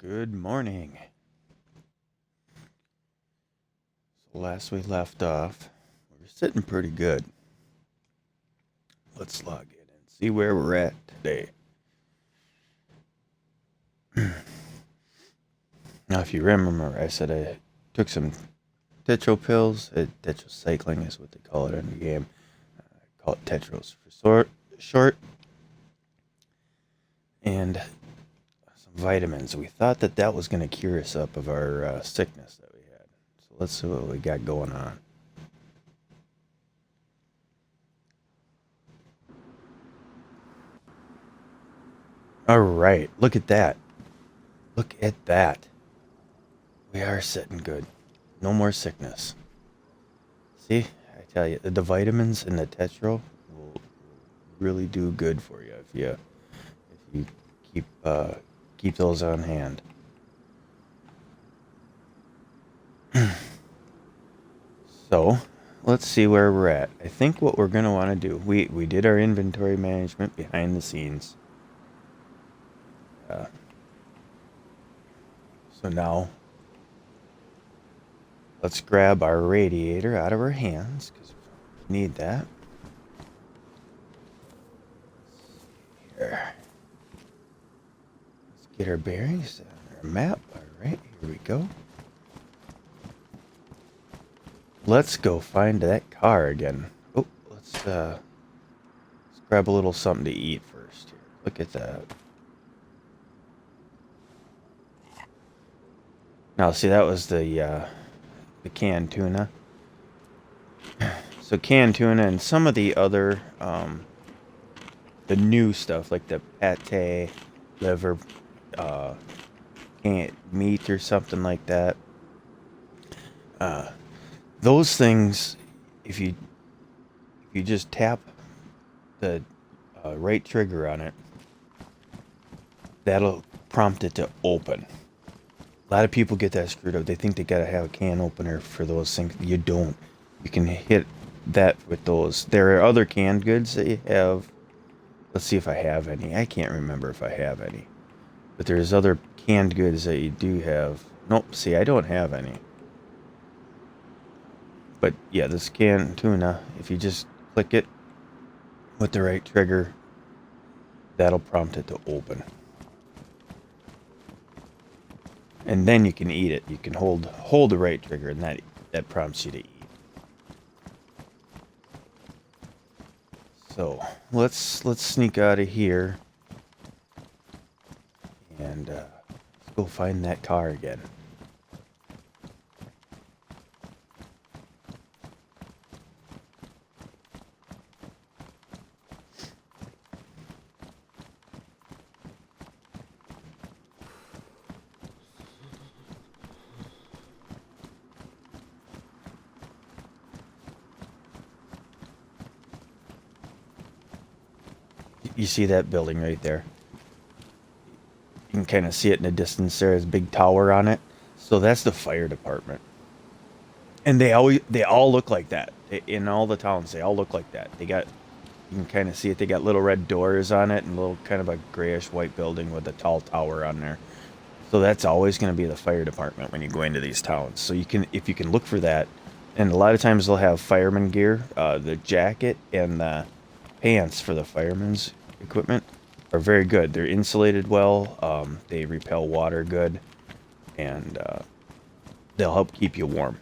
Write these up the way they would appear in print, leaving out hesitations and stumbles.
Good morning. So last we left off, we were sitting pretty good. Let's log in and see where we're at today. Now, if you remember, I said I took some tetro pills. Tetracycline is what they call it in the game. I call it tetros for short. And some vitamins. We thought that was going to cure us up of our sickness that we had. So let's see what we got going on. All right, look at that. Look at that. We are sitting good. No more sickness. See, I tell you, the vitamins and the tetro will really do good for you if you keep those on hand. So, let's see where we're at. I think what we're gonna want to do. We did our inventory management behind the scenes. So now, let's grab our radiator out of our hands because we need that. Here. Let's get our bearings on our map. All right, here we go. Let's go find that car again. Oh, let's grab a little something to eat first here. Look at that. Now, see, that was the canned tuna. So canned tuna and some of the other the new stuff like the pate, liver, canned meat or something like that. Those things, if you just tap the right trigger on it, that'll prompt it to open. A lot of people get that screwed up. They think they gotta have a can opener for those things. You don't. You can hit that with those. There are other canned goods that you have. Let's see if I have any. I can't remember if I have any. But there's other canned goods that you do have. Nope, see, I don't have any. But yeah, this canned tuna, if you just click it with the right trigger, that'll prompt it to open. And then you can eat it. You can hold the right trigger, and that prompts you to eat. So let's sneak out of here, and let's go find that car again. You see that building right there? You can kind of see it in the distance. There's a big tower on it. So that's the fire department. And they all look like that. In all the towns, they all look like that. You can kind of see it. They got little red doors on it and a little kind of a grayish white building with a tall tower on there. So that's always going to be the fire department when you go into these towns. So if you can look for that, and a lot of times they'll have fireman gear, the jacket and the pants for the fireman's equipment are very good. They're insulated well. They repel water good, and they'll help keep you warm.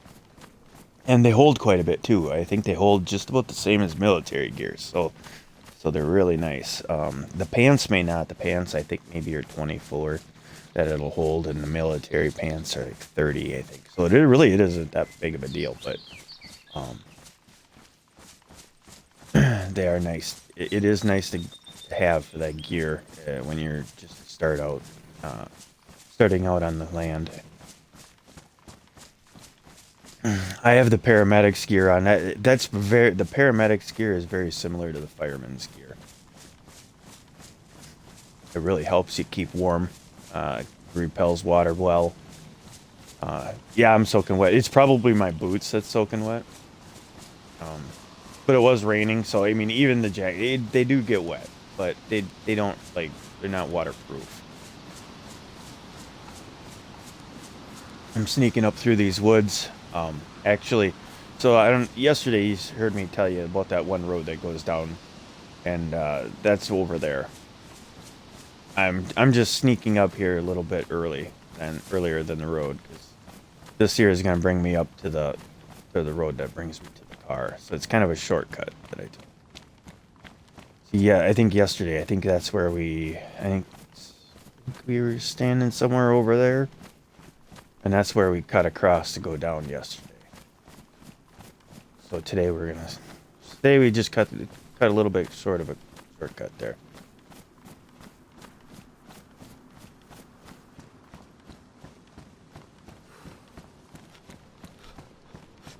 And they hold quite a bit too. I think they hold just about the same as military gear. So they're really nice. The pants may not. The pants I think maybe are 24 that it'll hold, and the military pants are like 30, I think. So it isn't that big of a deal, but they are nice. It is nice to have that gear when you're just starting out on the land. I have the paramedics gear on. The paramedics gear is very similar to the fireman's gear. It really helps you keep warm. Repels water well. Yeah, I'm soaking wet. It's probably my boots that's soaking wet. But it was raining, so I mean, even the jacket, they do get wet, but they don't they're not waterproof. I'm sneaking up through these woods. Actually, so I don't. Yesterday, you heard me tell you about that one road that goes down, and that's over there. I'm just sneaking up here a little bit earlier than the road because this here is gonna bring me up to the road that brings me to the car. So it's kind of a shortcut that I took. So yeah, I think yesterday. I think that's where I think we were standing somewhere over there, and that's where we cut across to go down yesterday. So today we just cut a little bit short of a shortcut there.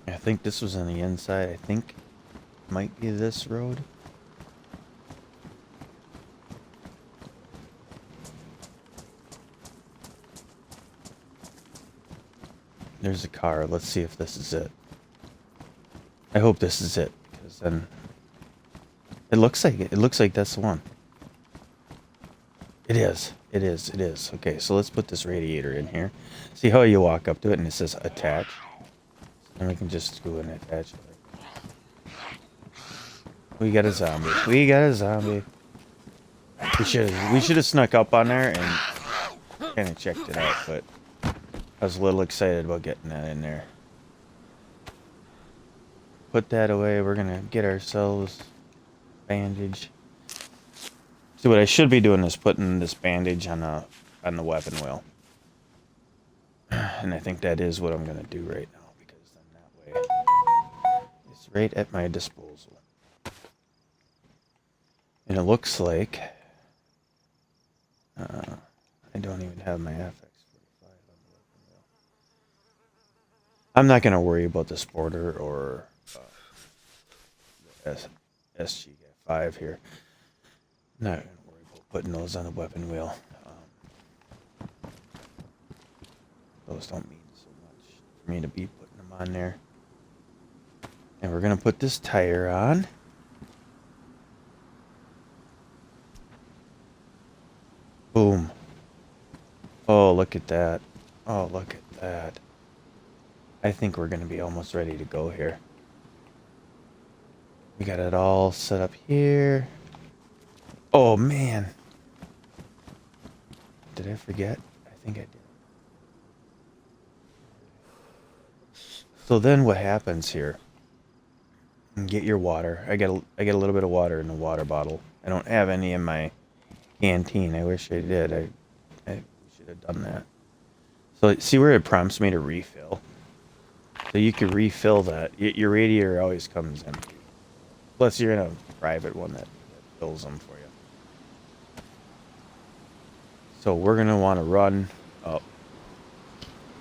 I think this was on the inside. I think it might be this road. There's a car. Let's see if this is it. I hope this is it, because then it looks like it. It looks like that's the one. It is. It is. It is. Okay, so let's put this radiator in here. See how you walk up to it and it says attach? And we can just go and attach it. We got a zombie. We got a zombie. We should have snuck up on there and kind of checked it out, but I was a little excited about getting that in there. Put that away. We're gonna get ourselves bandage. See, what I should be doing is putting this bandage on the weapon wheel, and I think that is what I'm gonna do right now, because then that way it's right at my disposal. And it looks like I don't even have my FX45 on the weapon wheel. I'm not gonna worry about the Sporter or the SG5 here. I'm not gonna worry about putting those on the weapon wheel. Those don't mean so much for me to be putting them on there. And we're gonna put this tire on. Boom. Oh, look at that. Oh, look at that. I think we're gonna be almost ready to go here. We got it all set up here. Oh, man. Did I forget? I think I did. So then what happens here? Get your water. I get a little bit of water in the water bottle. I don't have any in my canteen. I wish I did. I should have done that. So see where it prompts me to refill? So you can refill that. Your radiator always comes empty. Plus you're in a private one that fills them for you. So we're going to want to run up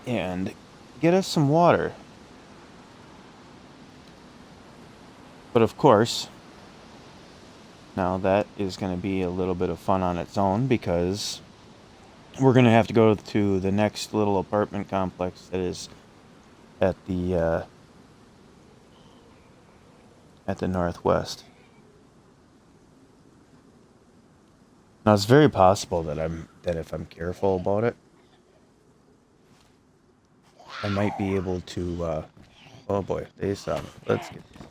and get us some water. But of course, now that is going to be a little bit of fun on its own, because we're going to have to go to the next little apartment complex that is at the northwest. Now it's very possible that if I'm careful about it, I might be able to. Oh boy, they saw me. Let's get these.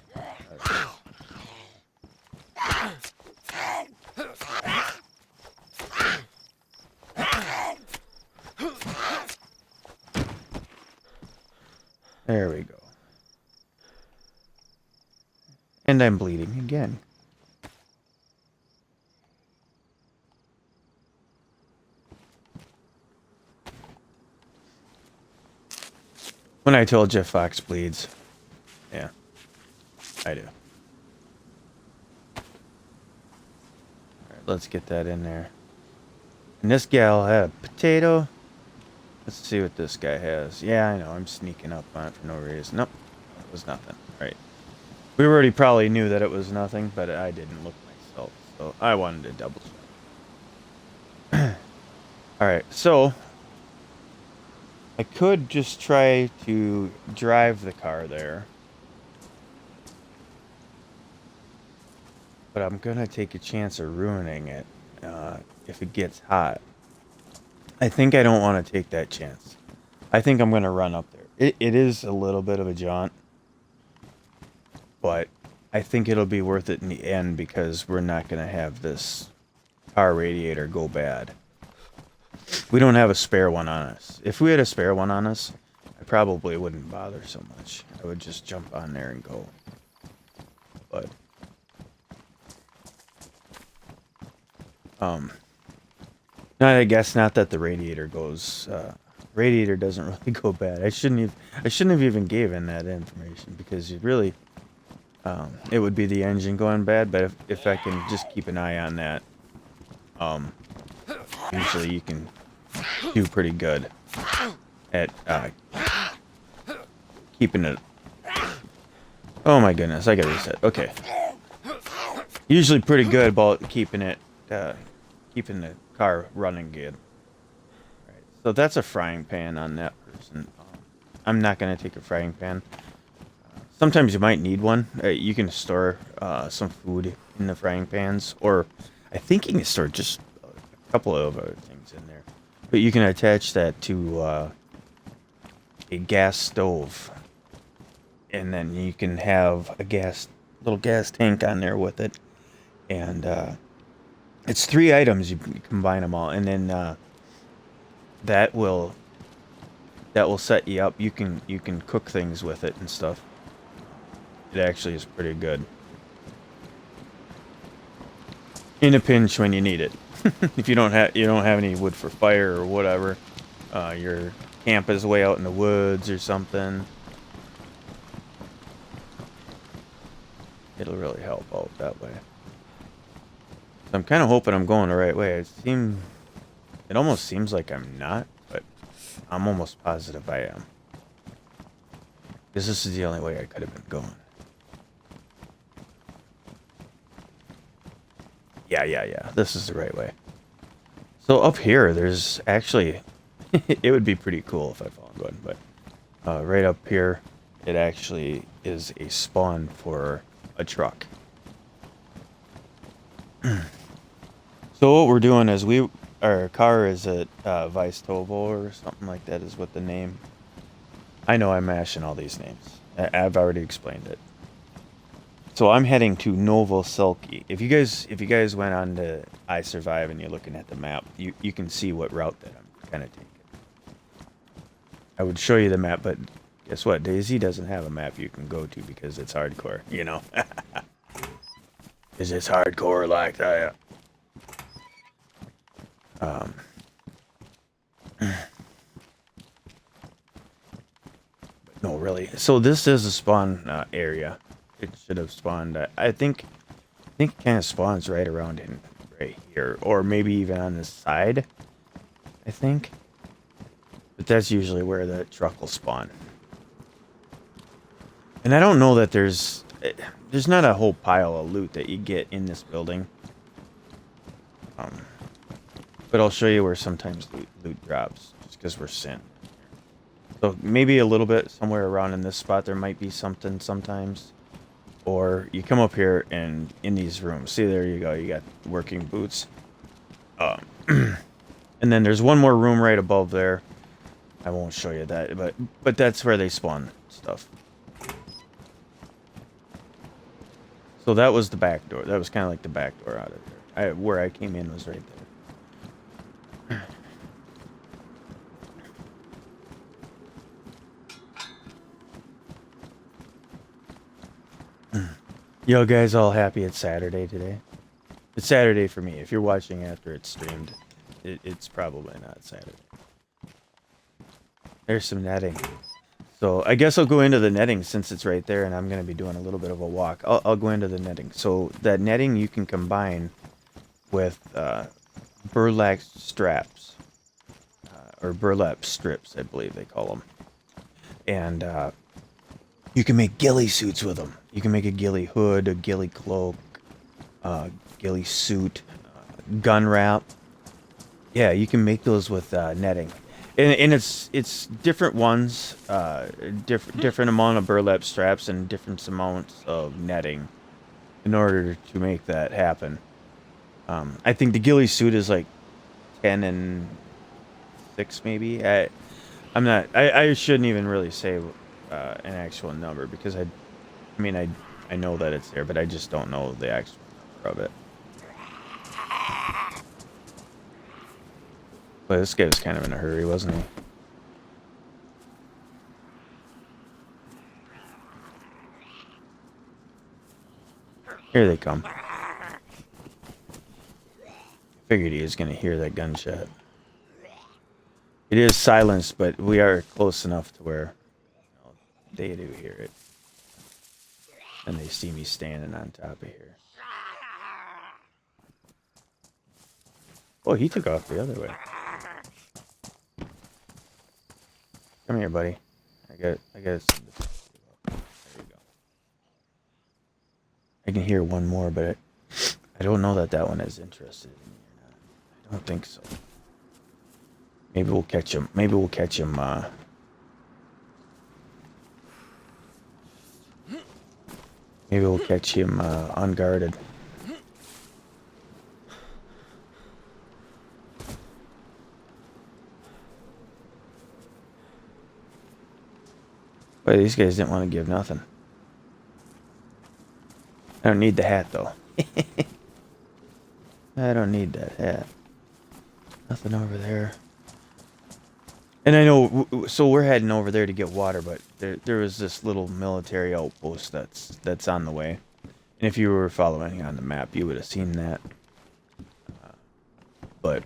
There we go. And I'm bleeding again. When I told you Fox bleeds. Yeah, I do. Alright, let's get that in there. And this gal had a potato. Let's see what this guy has. Yeah, I know, I'm sneaking up on it for no reason. Nope, it was nothing. Right. We already probably knew that it was nothing, but I didn't look myself, so I wanted to double check. Alright, so I could just try to drive the car there, but I'm gonna take a chance of ruining it if it gets hot. I think I don't want to take that chance. I think I'm going to run up there. It is a little bit of a jaunt, but I think it'll be worth it in the end because we're not going to have this car radiator go bad. We don't have a spare one on us. If we had a spare one on us, I probably wouldn't bother so much. I would just jump on there and go. But no, I guess not that the radiator goes. Radiator doesn't really go bad. I shouldn't have even given that information because you really, it would be the engine going bad. But if I can just keep an eye on that, usually you can do pretty good at keeping it. Oh my goodness, I gotta reset. Okay. Usually pretty good about keeping it, keeping the car running good. Right. So that's a frying pan on that person. I'm not gonna take a frying pan. Sometimes you might need one. You can store some food in the frying pans, or I think you can store just a couple of other things in there. But you can attach that to a gas stove, and then you can have a little gas tank on there with it, and it's 3 items. You combine them all, and then that will set you up. You can cook things with it and stuff. It actually is pretty good. In a pinch when you need it. If you don't have any wood for fire or whatever, your camp is way out in the woods or something, it'll really help out that way. So I'm kind of hoping I'm going the right way. It almost seems like I'm not, but I'm almost positive I am. Because this is the only way I could have been going. Yeah. This is the right way. So up here, there's actually... it would be pretty cool if I found one, but right up here, it actually is a spawn for a truck. So what we're doing is our car is at Vistovo or something like that is what the name... I know I'm mashing all these names. I've already explained it. So I'm heading to Novoselki. If you guys went on to iSurvive and you're looking at the map, you can see what route that I'm kind of taking. I would show you the map, but guess what? DayZ doesn't have a map you can go to because it's hardcore, you know? Because it's hardcore like that. No, really. So this is a spawn area. It should have spawned. I think it kind of spawns right around in right here, or maybe even on the side. I think, but that's usually where the truck will spawn. And I don't know that there's not a whole pile of loot that you get in this building. But I'll show you where sometimes loot drops, just because we're sent. So maybe a little bit somewhere around in this spot there might be something sometimes. Or you come up here and in these rooms, see there you go, you got working boots. And then there's one more room right above there. I won't show you that, but that's where they spawn stuff. So that was the back door. That was kind of like the back door out of there. Where I came in was right there. Yo, guys, all happy it's Saturday today? It's Saturday for me. If you're watching after it's streamed, it's probably not Saturday. There's some netting. So I guess I'll go into the netting since it's right there, and I'm going to be doing a little bit of a walk. I'll go into the netting. So that netting you can combine with burlap straps, or burlap strips, I believe they call them. And you can make ghillie suits with them. You can make a ghillie hood, a ghillie cloak, ghillie suit, gun wrap. Yeah, you can make those with netting. And it's different ones, different amount of burlap straps and different amounts of netting in order to make that happen. I think the ghillie suit is like 10 and 6 maybe. I'm not. I shouldn't even really say an actual number because I mean, I know that it's there, but I just don't know the actual number of it. But this guy was kind of in a hurry, wasn't he? Here they come. Figured he was gonna hear that gunshot. It is silenced, but we are close enough to where they do hear it, and they see me standing on top of here. Oh, he took off the other way. Come here, buddy. I got. There you go. I can hear one more, but I don't know that that one is interested in me or not. I don't think so. Maybe we'll catch him. Maybe we'll catch him. Maybe we'll catch him unguarded. But these guys didn't want to give nothing. I don't need the hat though. I don't need that hat. Nothing over there. And I know, so we're heading over there to get water, but there was this little military outpost that's on the way. And if you were following on the map, you would have seen that. But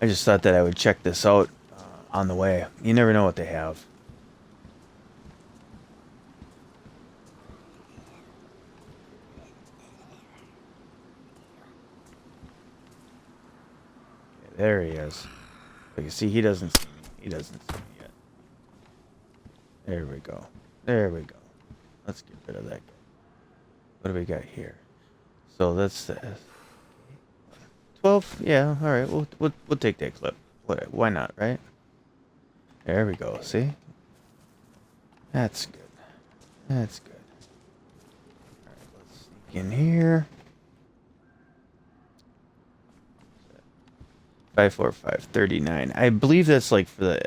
I just thought that I would check this out on the way. You never know what they have. Okay, there he is. But you see, he doesn't see me. He doesn't see me yet. There we go. There we go. Let's get rid of that guy. What do we got here? So that's 12. Yeah, all right. We'll take that clip. Why not, right? There we go. See? That's good. That's good. All right, let's sneak in here. 54539. I believe that's like for the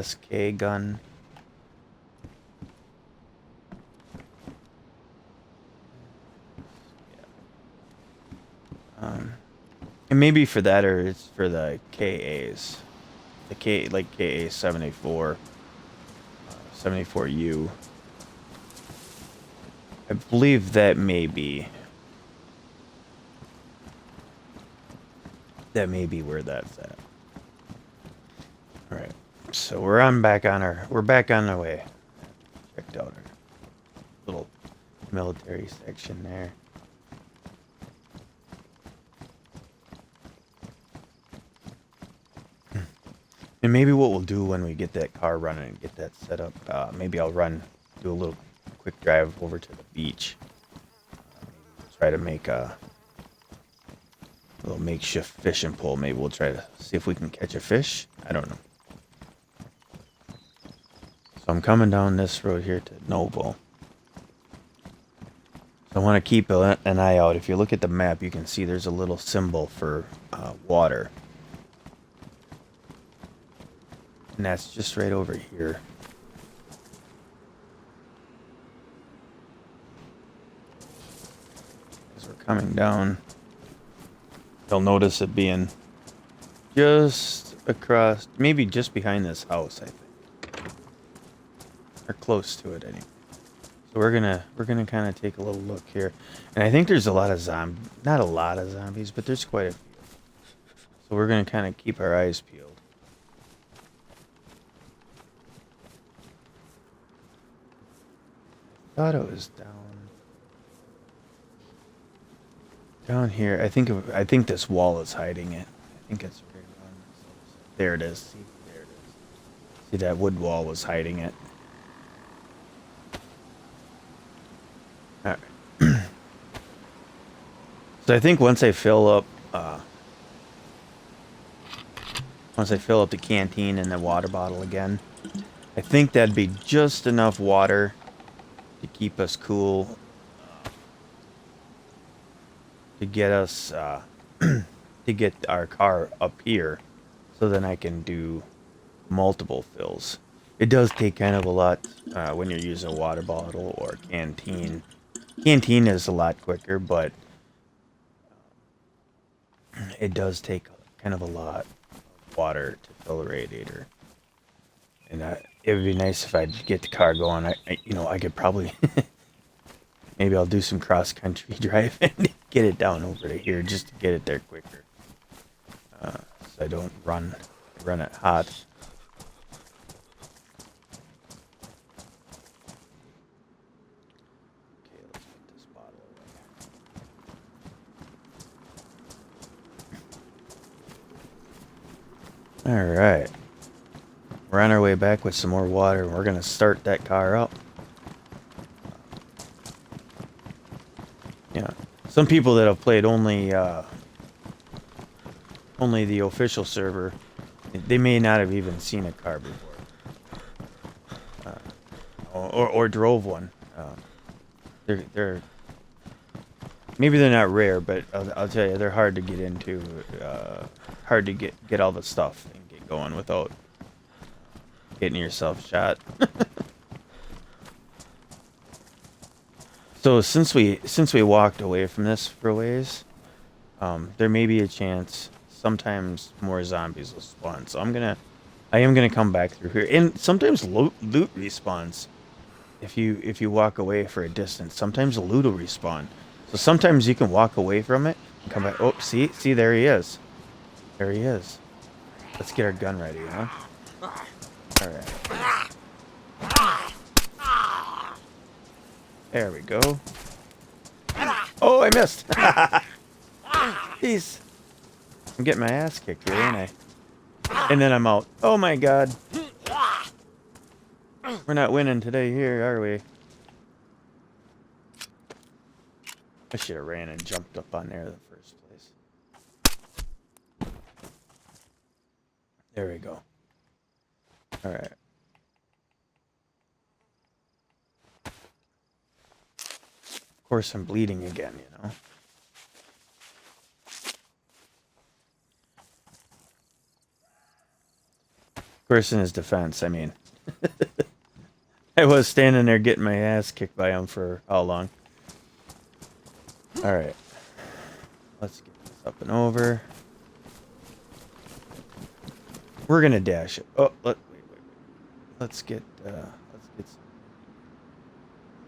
SK gun. And maybe for that, or it's for the KAs. The K, like KA 74, 74U. I believe that may be where that's at. All right, so we're back on our way. Checked out our little military section there. And maybe what we'll do when we get that car running and get that set up, maybe I'll do a little quick drive over to the beach. Try to make a little makeshift fishing pole. Maybe we'll try to see if we can catch a fish. I don't know. So I'm coming down this road here to Novo. So I want to keep an eye out. If you look at the map, you can see there's a little symbol for water. And that's just right over here. As we're coming down, you'll notice it being just across, maybe just behind this house, I think. Or close to it anyway. So we're gonna kind of take a little look here. And I think there's a lot of not a lot of zombies, but there's quite a few. So we're gonna kind of keep our eyes peeled. Thought it was down here. I think this wall is hiding it. I think it's right around this. There it is. See, there it is. See, that wood wall was hiding it. All right. So I think once I fill up the canteen and the water bottle again, I think that'd be just enough water to keep us cool, to get us to get our car up here so then I can do multiple fills. It does take kind of a lot when you're using a water bottle or canteen. Canteen is a lot quicker, but it does take kind of a lot of water to fill a radiator. And it would be nice if I'd get the car going. I could probably maybe I'll do some cross country driving and get it down over to here just to get it there quicker, so I don't run it hot. Okay, let's put this bottle away. All right, we're on our way back with some more water. We're gonna start that car up. Yeah, some people that have played only the official server, they may not have even seen a car before, or drove one. They're maybe they're not rare, but I'll tell you, they're hard to get into, hard to get all the stuff and get going without getting yourself shot. So since we walked away from this for a ways, there may be a chance sometimes more zombies will spawn. So I am gonna come back through here, and sometimes loot respawns. If you walk away for a distance, sometimes loot will respawn. So sometimes you can walk away from it and come back. Oh, see, there he is. There he is. Let's get our gun ready, huh? All right. There we go. Oh, I missed. Jeez. I'm getting my ass kicked here, ain't I? And then I'm out. Oh my god. We're not winning today here, are we? I should have ran and jumped up on there in the first place. There we go. Alright. Of course I'm bleeding again, you know. Of course, in his defense, I mean. I was standing there getting my ass kicked by him for how long? Alright. Let's get this up and over. We're gonna dash it. Oh, wait. Let's get some.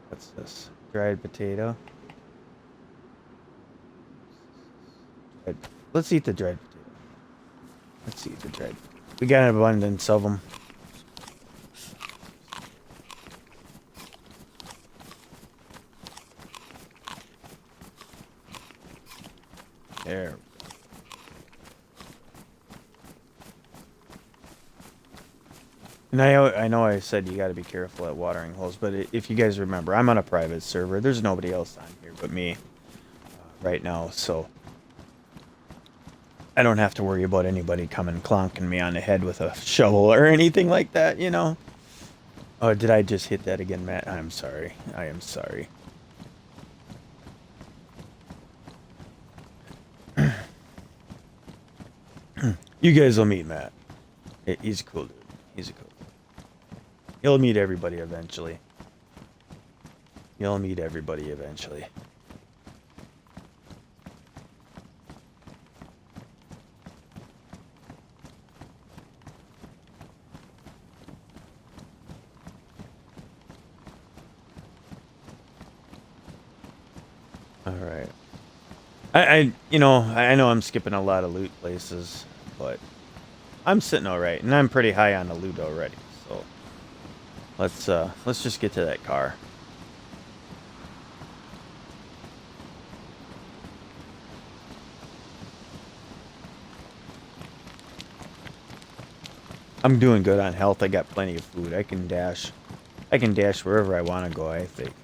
What's this? Dried potato. Let's eat the dried potato. We got an abundance of them. There. And I know I said you got to be careful at watering holes, but if you guys remember, I'm on a private server. There's nobody else on here but me right now, so I don't have to worry about anybody coming clonking me on the head with a shovel or anything like that, you know? Oh, did I just hit that again, Matt? I'm sorry. I am sorry. You guys will meet Matt. He's a cool dude. He's a cool dude. You'll meet everybody eventually. Alright. I know I'm skipping a lot of loot places, but I'm sitting alright, and I'm pretty high on the loot already, so let's just get to that car. I'm doing good on health. I got plenty of food. I can dash wherever I want to go, I think.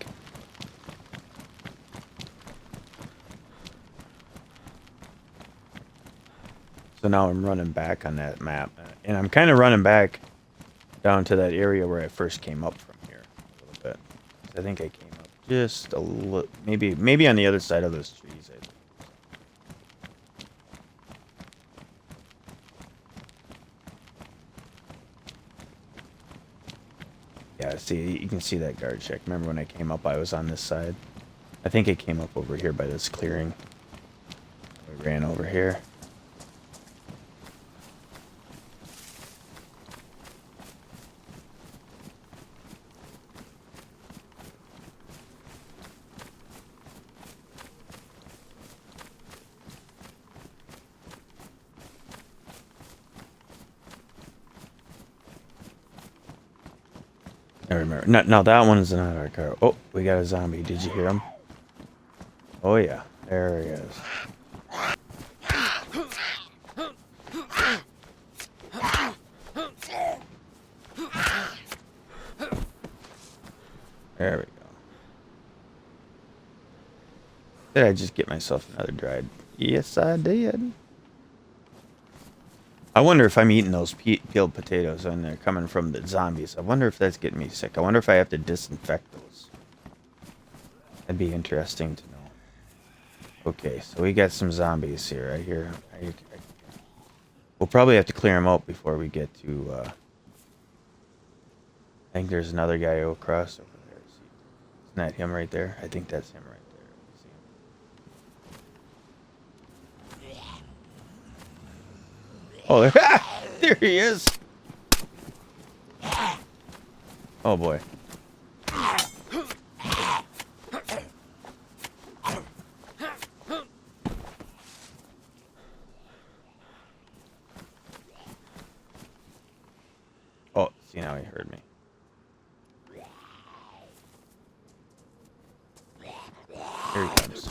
So now I'm running back on that map. And I'm kind of running back down to that area where I first came up from here a little bit. I think I came up just a little, maybe on the other side of those trees. I think. Yeah, see, you can see that guard check. Remember when I came up, I was on this side. I think it came up over here by this clearing. I ran over here. I remember. No, that one's not our car. Oh, we got a zombie. Did you hear him? Oh, yeah. There he is. There we go. Did I just get myself another dried? Yes, I did. I wonder if I'm eating those peeled potatoes and they're coming from the zombies. I wonder if that's getting me sick. I wonder if I have to disinfect those. That'd be interesting to know. Okay, so we got some zombies here. Right here. We'll probably have to clear them out before we get to... I think there's another guy across over there. Isn't that him right there? I think that's him right there. Oh, there he is. Oh, boy. Oh, see, now he heard me. Here he comes.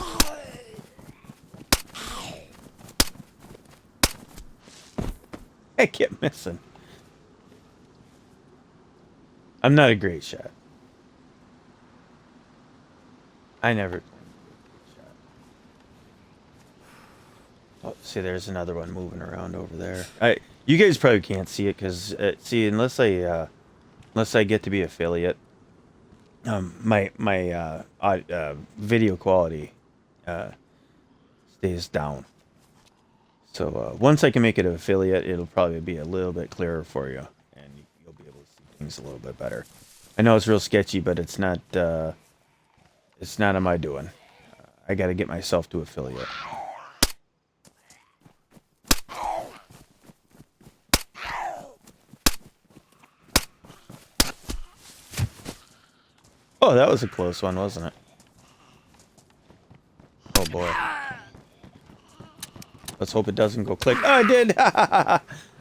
I kept missing. I'm not a great shot. I never claimed to be a great shot. Oh, see, there's another one moving around over there. You guys probably can't see it because, see, unless I get to be affiliate, my video quality stays down. So once I can make it an affiliate, it'll probably be a little bit clearer for you, and you'll be able to see things a little bit better. I know it's real sketchy, but it's not on my doing. I got to get myself to affiliate. Oh, that was a close one, wasn't it? Oh boy. Let's hope it doesn't go click. Oh, I did!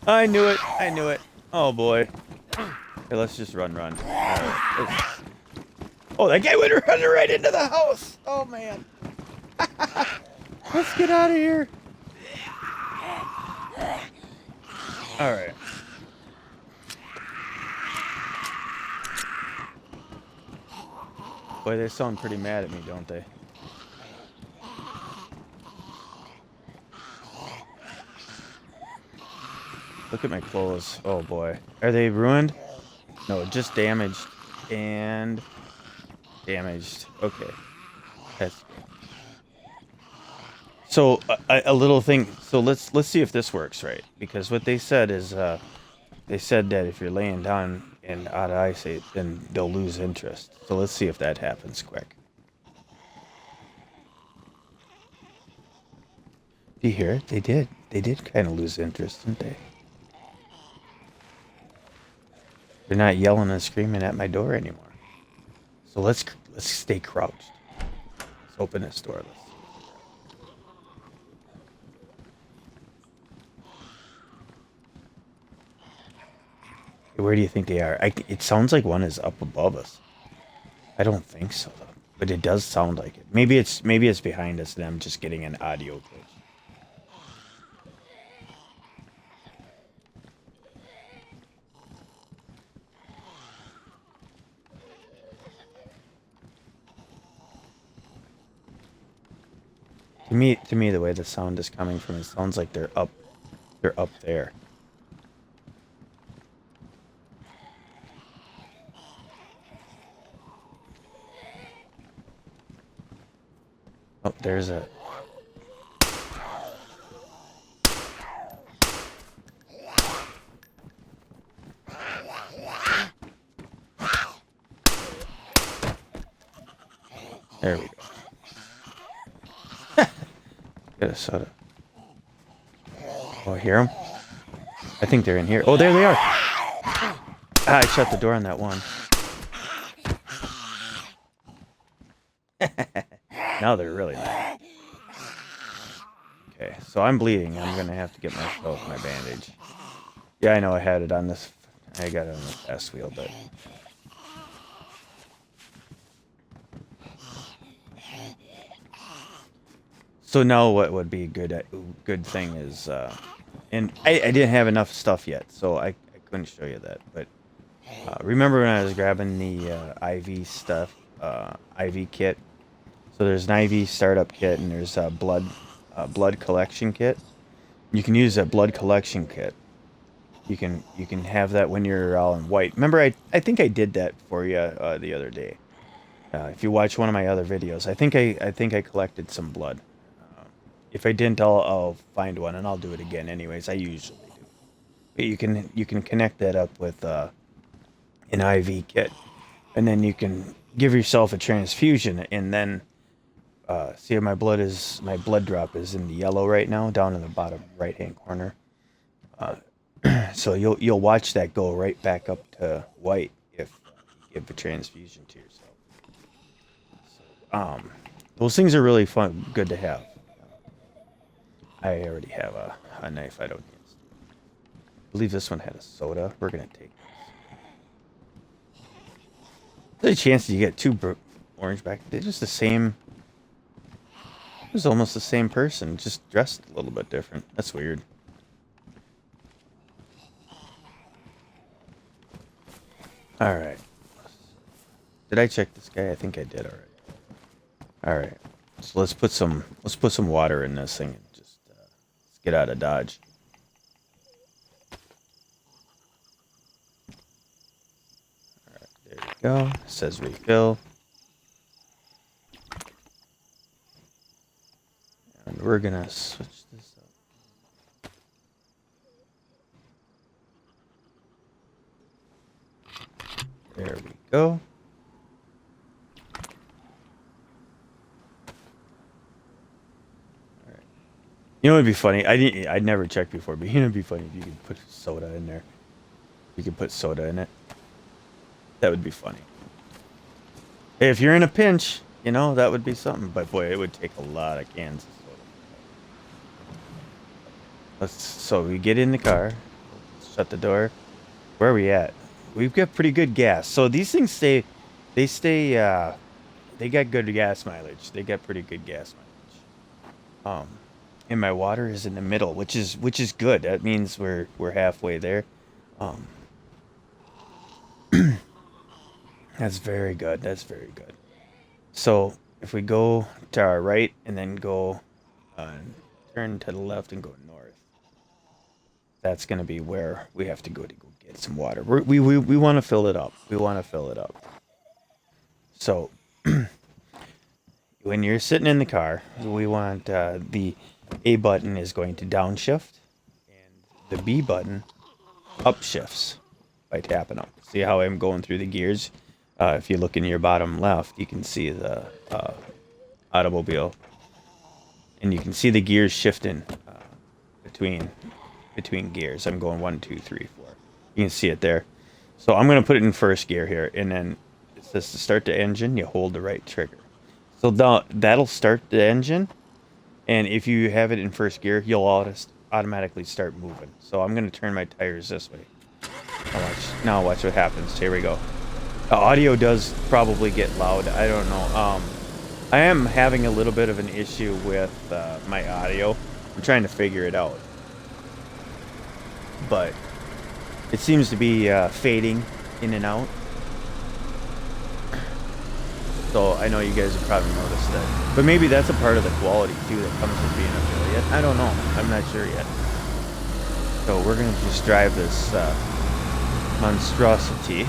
I knew it. I knew it. Oh boy. Hey, let's just run. Right, oh, that guy went running right into the house. Oh man. Let's get out of here. All right. Boy, they sound pretty mad at me, don't they? Look at my clothes. Oh boy. Are they ruined? No, just damaged. And damaged. Okay. That's good. So a little thing. So let's see if this works right. Because what they said is they said that if you're laying down and out of eyesight, then they'll lose interest. So let's see if that happens quick. Do you hear it? They did. They did kind of lose interest, didn't they? They're not yelling and screaming at my door anymore. So let's stay crouched. Let's open this door. Where do you think they are? It sounds like one is up above us. I don't think so, though. But it does sound like it. Maybe it's behind us and I'm just getting an audio glitch. To me, the way the sound is coming from, it sounds like they're up there. Oh, there's a... There we go. Get a soda. Oh, I hear them? I think they're in here. Oh, there they are. Ah, I shut the door on that one. Now they're really mad. Okay, so I'm bleeding. I'm gonna have to get myself my bandage. Yeah, I know I had it on this. I got it on the fast wheel, but so now what would be a good thing is, and I didn't have enough stuff yet, so I couldn't show you that. But remember when I was grabbing the IV stuff, IV kit? So there's an IV startup kit and there's a blood collection kit. You can use a blood collection kit. You can have that when you're all in white. Remember, I think I did that for you the other day. If you watch one of my other videos, I think I collected some blood. If I didn't, I'll find one and I'll do it again. Anyways, I usually do. But you can connect that up with an IV kit, and then you can give yourself a transfusion. And then see, my blood drop is in the yellow right now, down in the bottom right hand corner. So you'll watch that go right back up to white if you give a transfusion to yourself. So, those things are really fun, good to have. I already have a knife. I don't need it. I believe this one had a soda. We're gonna take this. There's a chance that you get two orange back. They're just the same. It was almost the same person, just dressed a little bit different. That's weird. All right. Did I check this guy? I think I did already. All right. So let's put some water in this thing and just let's get out of Dodge. All right, there we go. It says refill. And we're gonna switch this up. There we go. You know, it'd be funny. I'd never checked before, but you know, it'd be funny if you could put soda in there. You could put soda in it. That would be funny. Hey, if you're in a pinch, you know, that would be something. But boy, it would take a lot of cans of soda. So we get in the car, shut the door. Where are we at? We've got pretty good gas. So these things they got good gas mileage. They got pretty good gas mileage. And my water is in the middle, which is good. That means we're halfway there. That's very good. That's very good. So if we go to our right and then go turn to the left and go north, that's going to be where we have to go get some water. We want to fill it up. We want to fill it up. So when you're sitting in the car, we want the A button is going to downshift, and the B button upshifts by tapping up. See how I'm going through the gears? If you look in your bottom left, you can see the automobile, and you can see the gears shifting between gears. I'm going 1, 2, 3, 4. You can see it there. So I'm going to put it in first gear here, and then it says to start the engine. You hold the right trigger. So that'll start the engine. And if you have it in first gear, you'll automatically start moving. So I'm going to turn my tires this way. Now watch what happens. Here we go. Audio does probably get loud. I don't know. I am having a little bit of an issue with my audio. I'm trying to figure it out. But it seems to be fading in and out. So I know you guys have probably noticed that. But maybe that's a part of the quality, too, that comes with being an affiliate. I don't know. I'm not sure yet. So we're going to just drive this monstrosity.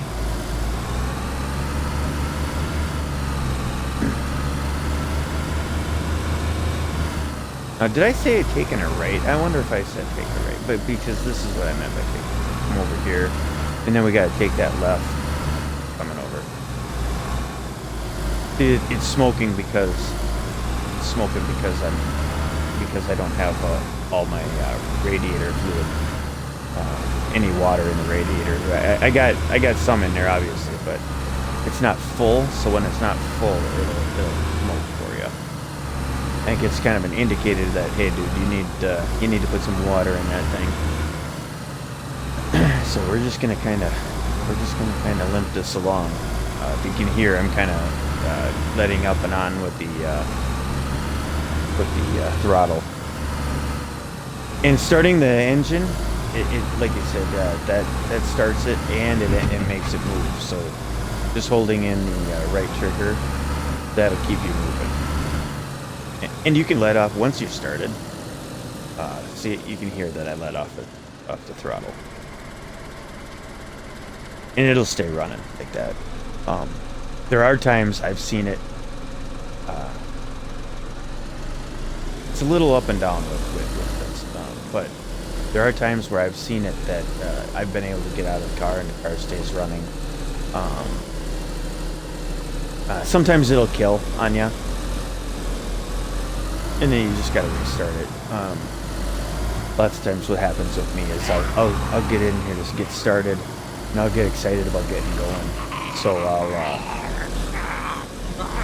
Now, did I say taking a right? I wonder if I said take a right. But because this is what I meant by taking it. Come over here. And then we got to take that left. Coming over. It's smoking because I don't have all my radiator fluid, any water in the radiator. I got some in there obviously, but it's not full. So when it's not full, it'll smoke for you. I think it's kind of an indicator that, hey, dude, you need to put some water in that thing. So we're just gonna kind of limp this along. If you can hear, I'm kind of letting up and on with the throttle. And starting the engine, it like I said, that starts it and it makes it move. So just holding in the right trigger, that'll keep you moving. And you can let off once you've started. See, you can hear that I let off the throttle, and it'll stay running like that. There are times I've seen it. It's a little up and down with this, but there are times where I've seen it that I've been able to get out of the car and the car stays running. Sometimes it'll kill on you, and then you just gotta restart it. Lots of times what happens with me is I'll get in here to get started, and I'll get excited about getting going. So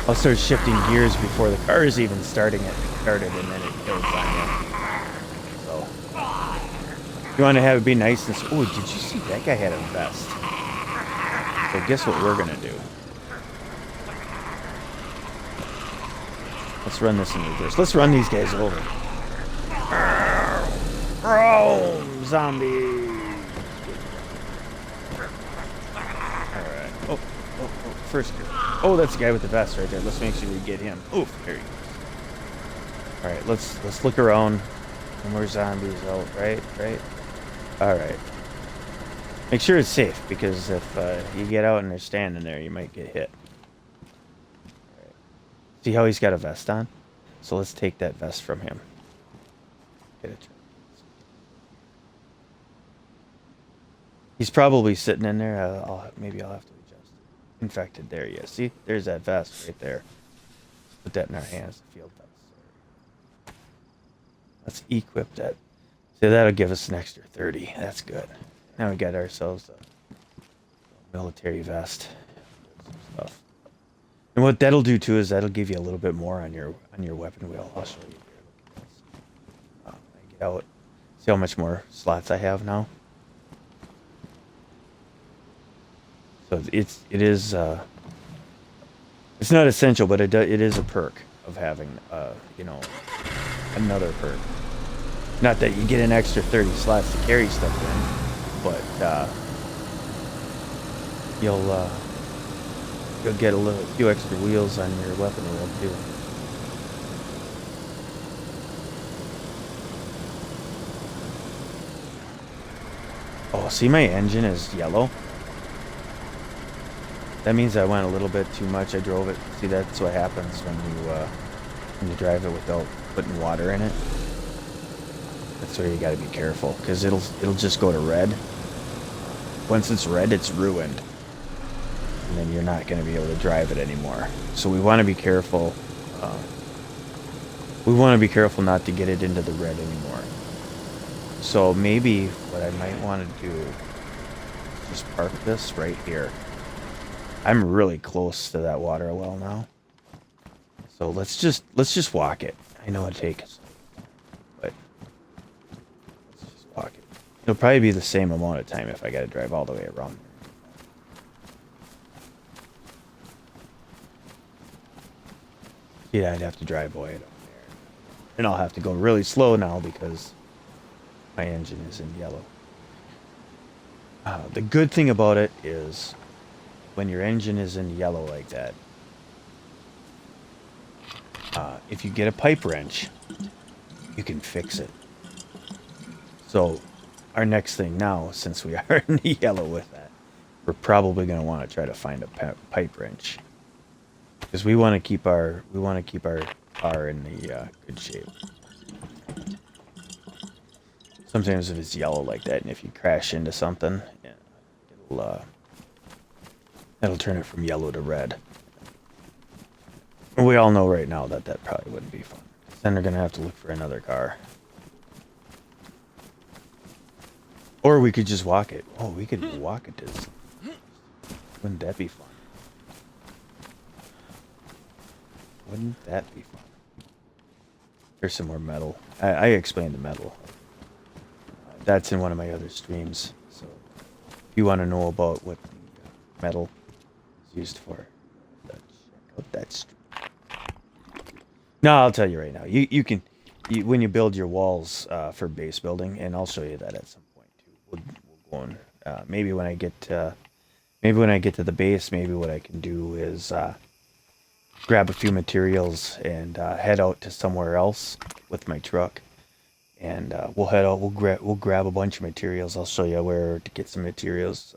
I'll start shifting gears before the car is even started, and then it kills on you. So you want to have it be nice and... Oh, did you see that guy had a vest? So guess what we're gonna do? Let's run this in reverse. Let's run these guys over. Rome, zombie. Alright. Oh, first gear. Oh, that's the guy with the vest right there. Let's make sure we get him. Oof, there he goes. Alright, let's look around. No more zombies. Oh, right. Alright. Make sure it's safe, because if you get out and they're standing there, you might get hit. Right. See how he's got a vest on? So let's take that vest from him. Get it. He's probably sitting in there. Maybe I'll have to adjust it. Infected there, yeah. See? There's that vest right there. Put that in our hands. Field vest. Let's equip that. So that'll give us an extra 30. That's good. Now we got ourselves a military vest. Some stuff. And what that'll do too is that'll give you a little bit more on your weapon wheel. I'll show you here. Look at this. I get out. See how much more slots I have now? So it is it's not essential, but it is a perk of having another perk. Not that you get an extra 30 slots to carry stuff in, but you'll get a few extra wheels on your weapon wheel too. Oh, see, my engine is yellow. That means I went a little bit too much. I drove it. See, that's what happens when you drive it without putting water in it. That's where you got to be careful, because it'll just go to red. Once it's red, it's ruined, and then you're not going to be able to drive it anymore. So we want to be careful. We want to be careful not to get it into the red anymore. So maybe what I might want to do is just park this right here. I'm really close to that water well now. So let's just walk it. I know it'll take us, but let's just walk it. It'll probably be the same amount of time if I got to drive all the way around. Yeah, I'd have to drive away over there. And I'll have to go really slow now because my engine is in yellow. The good thing about it is when your engine is in yellow like that, if you get a pipe wrench, you can fix it. So our next thing now, since we are in the yellow with that, we're probably going to want to try to find a pipe wrench, because we want to keep our car in the good shape. Sometimes if it's yellow like that, and if you crash into something, it'll turn it from yellow to red. We all know right now that that probably wouldn't be fun. Then they're gonna have to look for another car. Or we could just walk it. Oh, we could walk it to this. Wouldn't that be fun? Wouldn't that be fun? There's some more metal. I explained the metal. That's in one of my other streams. So if you want to know about what the metal is used for, check out that stream. No, I'll tell you right now. You can when you build your walls for base building, and I'll show you that at some point too. We'll go on. Maybe when I get to the base, maybe what I can do is grab a few materials and head out to somewhere else with my truck, and we'll head out. We'll grab a bunch of materials. I'll show you where to get some materials,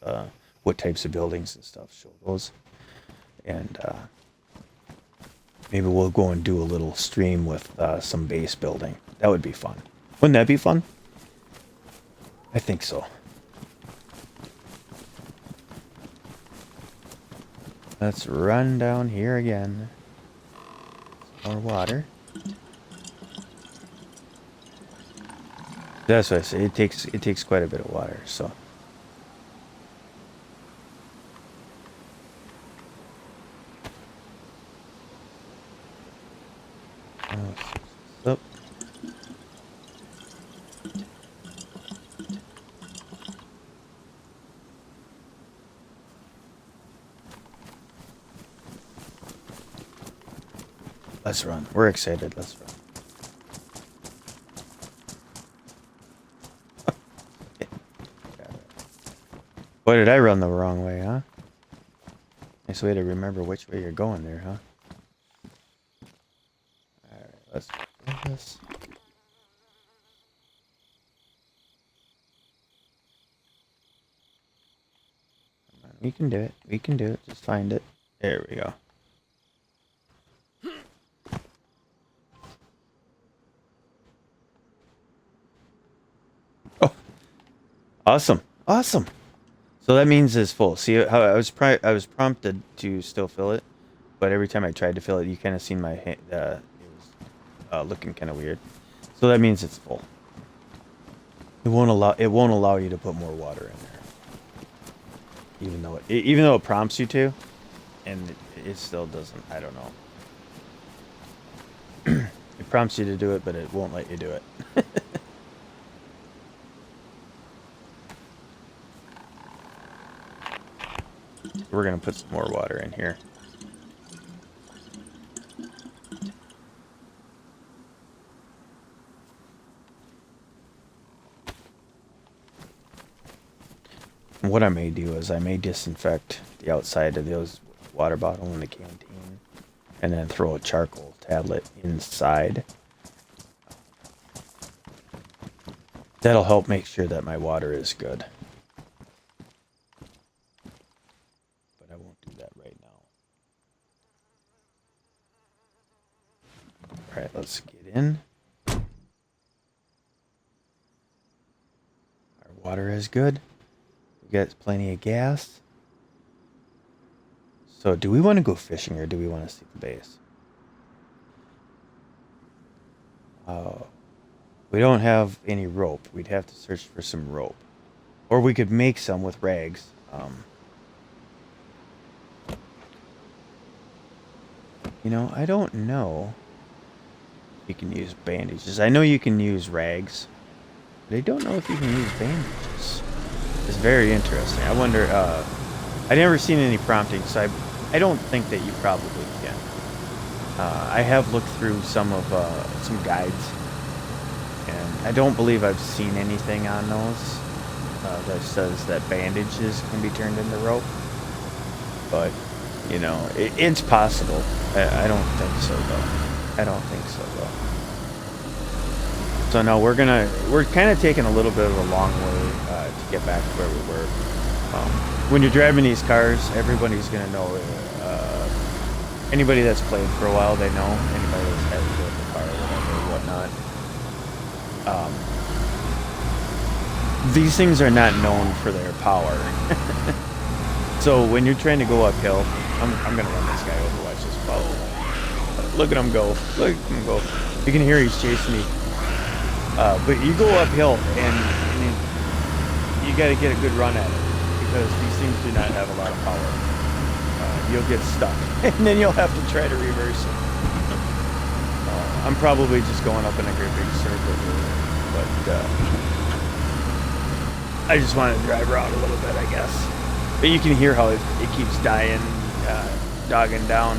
what types of buildings and stuff. Show those, and maybe we'll go and do a little stream with some base building. That would be fun. Wouldn't that be fun? I think so. Let's run down here again. More water. That's what I say. It takes quite a bit of water, so. Oh. Let's run. We're excited. Let's run. Boy, did I run the wrong way, huh? Nice way to remember which way you're going there, huh? Alright, let's do this. Come on, we can do it. We can do it. Just find it. There we go. Oh, awesome. Awesome. So that means it's full. See how I was prompted to still fill it, but every time I tried to fill it, you kind of seen my hand. It was looking kind of weird. So that means it's full. It won't allow you to put more water in there, even though it prompts you to, and it still doesn't. I don't know. It prompts you to do it, but it won't let you do it. We're gonna put some more water in here. And what I may do is I may disinfect the outside of those water bottle in the canteen, and then throw a charcoal tablet inside. That'll help make sure that my water is good. Alright, let's get in. Our water is good. We got plenty of gas. So do we want to go fishing or do we want to see the base? We don't have any rope. We'd have to search for some rope. Or we could make some with rags. I don't know. You can use bandages. I know you can use rags, but I don't know if you can use bandages. It's very interesting. I wonder, I never seen any prompting, so I don't think that you probably can. I have looked through some guides, and I don't believe I've seen anything on those that says that bandages can be turned into rope. But, it's possible. I don't think so, though. I don't think so, though. So no, we're kind of taking a little bit of a long way to get back to where we were. When you're driving these cars, everybody's gonna know. Anybody that's played for a while, they know. Anybody that's had to drive the car or whatever, whatnot. These things are not known for their power. So when you're trying to go uphill, I'm gonna run this guy over. Watch this follow. Look at him go. Look at him go. You can hear he's chasing me. But you go uphill, and you got to get a good run at it because these things do not have a lot of power. You'll get stuck, and then you'll have to try to reverse it. I'm probably just going up in a great big circle here, but I just want to drive around a little bit, I guess. But you can hear how it keeps dying, dogging down.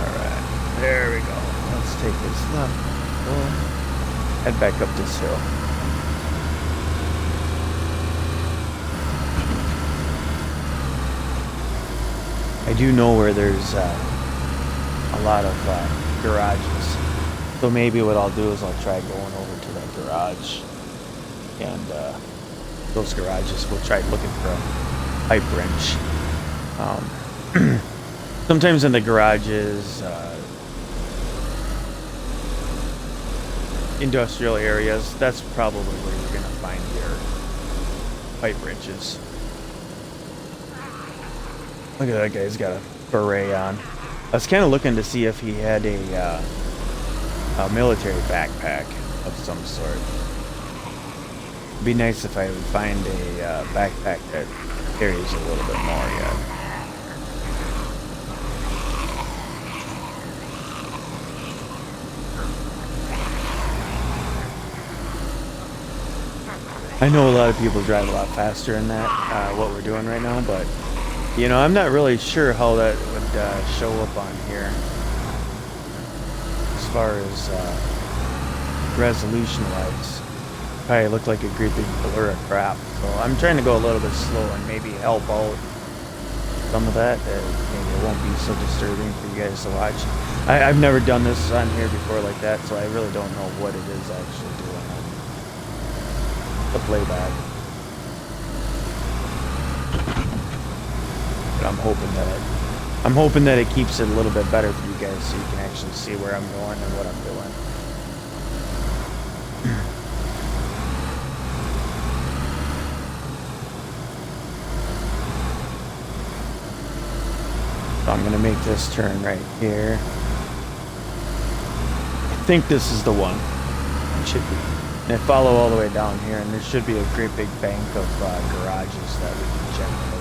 Alright, there we go. Let's take this left. Head back up this hill. I do know where there's a lot of garages. So maybe what I'll do is I'll try going over to that garage. And those garages, we'll try looking for a pipe wrench. Sometimes in the garages, industrial areas, that's probably where you're going to find your pipe wrenches. Look at that guy, he's got a beret on. I was kind of looking to see if he had a military backpack of some sort. It'd be nice if I would find a backpack that carries a little bit more yet. I know a lot of people drive a lot faster in that, what we're doing right now, but you know, I'm not really sure how that would show up on here as far as resolution-wise. Probably look like a great big blur of crap. So I'm trying to go a little bit slow and maybe help out some of that. Maybe it won't be so disturbing for you guys to watch. I've never done this on here before like that, so I really don't know what it is actually doing on the playback. But I'm hoping that it keeps it a little bit better for you guys so you can actually see where I'm going and what I'm doing. So I'm gonna make this turn right here. I think this is the one. It should be. And I follow all the way down here, and there should be a great big bank of garages that we can check out.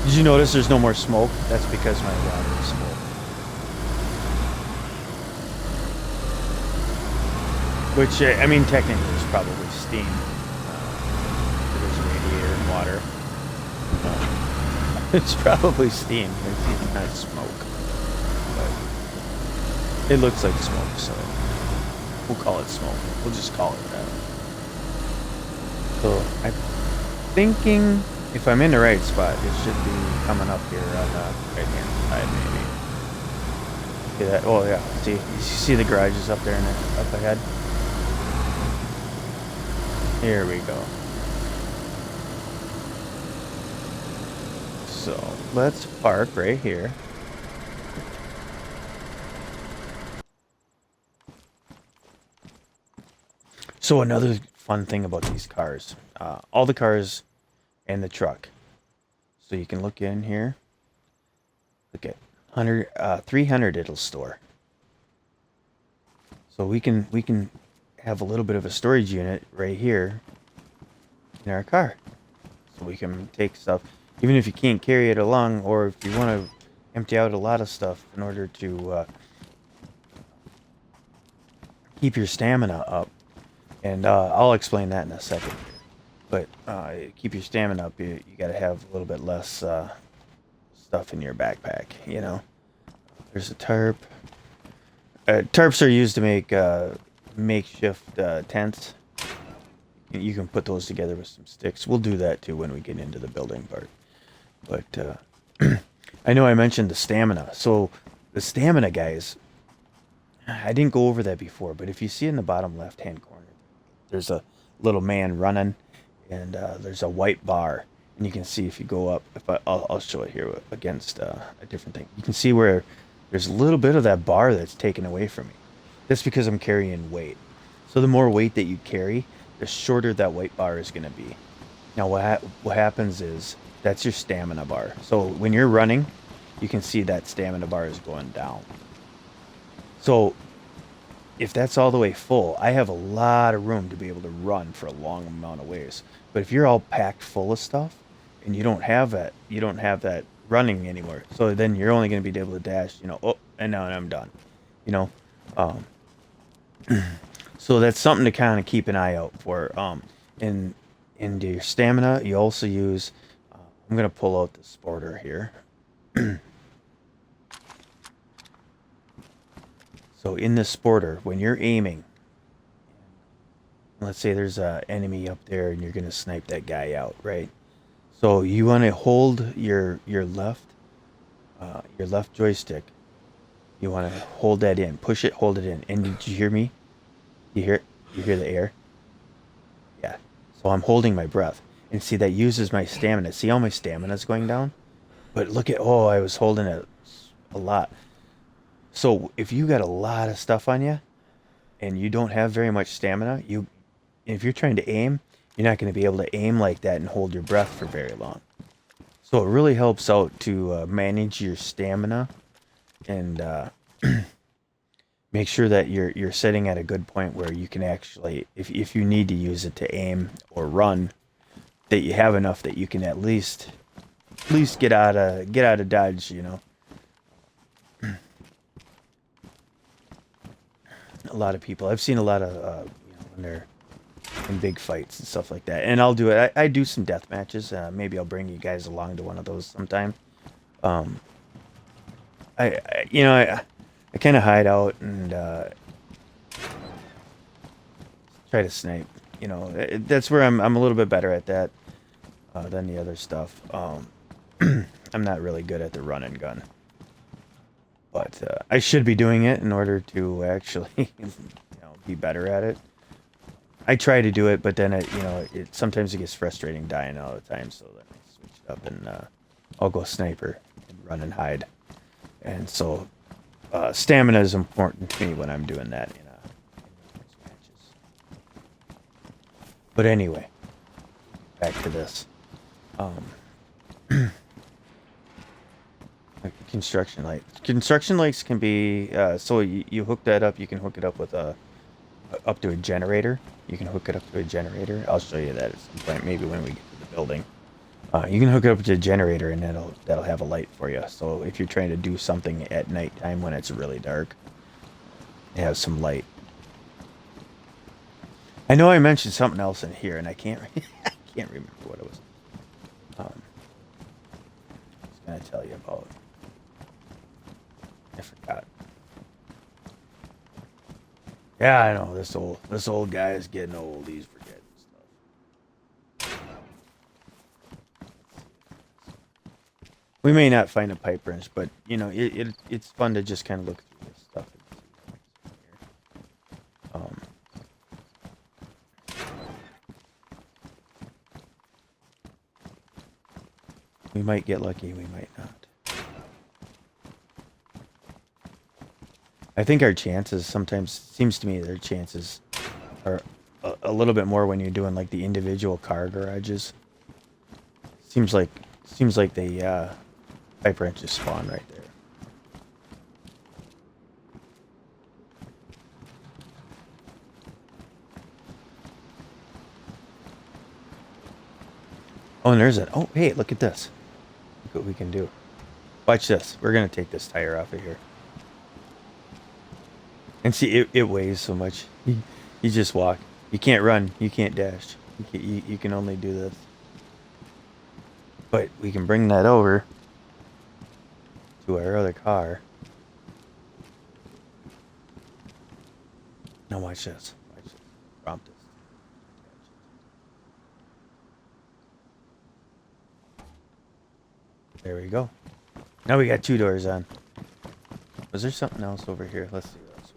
Did you notice there's no more smoke? That's because my water is full. Which, I mean, technically there's probably steam. There's radiator and water. It's probably steam. It's not smoke. But it looks like smoke, so we'll call it smoke. We'll just call it that. So I'm thinking, if I'm in the right spot, it should be coming up here on the right-hand side, maybe. See that? Oh, yeah. See, you see the garages up there and up ahead? Here we go. So let's park right here. So another fun thing about these cars, all the cars and the truck. So you can look in here. Look at 300 it'll store. So we can have a little bit of a storage unit right here in our car. So we can take stuff, even if you can't carry it along, or if you want to empty out a lot of stuff in order to keep your stamina up. And I'll explain that in a second. But keep your stamina up, you got to have a little bit less stuff in your backpack, you know. There's a tarp. Tarps are used to make makeshift tents. You can put those together with some sticks. We'll do that too when we get into the building part. But I know I mentioned the stamina. So the stamina, guys, I didn't go over that before, but if you see in the bottom left-hand corner, there's a little man running, and there's a white bar. And you can see if you go up, I'll show it here against a different thing. You can see where there's a little bit of that bar that's taken away from me. That's because I'm carrying weight. So the more weight that you carry, the shorter that white bar is going to be. Now what happens is that's your stamina bar. So when you're running, you can see that stamina bar is going down. So if that's all the way full, I have a lot of room to be able to run for a long amount of ways. But if you're all packed full of stuff and you don't have that running anymore. So then you're only going to be able to dash, oh, and now I'm done. You know, um, so that's something to kind of keep an eye out for. In your stamina, you also use. I'm going to pull out the sporter here. So in the sporter, when you're aiming, let's say there's a enemy up there and you're gonna snipe that guy out, right? So you want to hold your left joystick. You want to hold that in, push it, hold it in. And did you hear me? You hear you hear the air? Yeah. So I'm holding my breath, and see that uses my stamina. See how my stamina is going down? But look at I was holding it a lot. So if you got a lot of stuff on you and you don't have very much stamina, if you're trying to aim, you're not going to be able to aim like that and hold your breath for very long. So it really helps out to manage your stamina and make sure that you're sitting at a good point where you can actually, if you need to use it to aim or run, that you have enough that you can at least get out of dodge. A lot of people, I've seen a lot of when they're in big fights and stuff like that. And I'll do it. I do some death matches. Maybe I'll bring you guys along to one of those sometime. Um, I kind of hide out and try to snipe. That's where I'm a little bit better at that than the other stuff. I'm not really good at the run and gun, but I should be doing it in order to actually be better at it. I try to do it, but then it sometimes it gets frustrating dying all the time. So then I switch it up and I'll go sniper and run and hide. And so stamina is important to me when I'm doing that in those matches. But anyway, back to this. Um, construction light. Construction lights can be so you hook that up. You can hook it up with up to a generator. You can hook it up to a generator. I'll show you that at some point, maybe when we get to the building. You can hook it up to a generator, and that'll have a light for you. So if you're trying to do something at nighttime when it's really dark, it has some light. I know I mentioned something else in here, and I can't I can't remember what it was. I was gonna tell you about. I forgot. Yeah, I know this old guy is getting old. He's forgetting stuff. We may not find a pipe wrench, but it's fun to just kind of look through this stuff and see what's here. We might get lucky, we might not. I think our chances sometimes seems to me their chances are a little bit more when you're doing like the individual car garages. Seems like the pipe wrenches spawn right there. Oh, and there's oh, hey, look at this. Look what we can do. Watch this. We're gonna take this tire off of here. And see, it weighs so much. You just walk. You can't run. You can't dash. You can only do this. But we can bring that over to our other car. Now watch this. Watch this. Prompt this. There we go. Now we got 2 doors on. Was there something else over here? Let's see what else.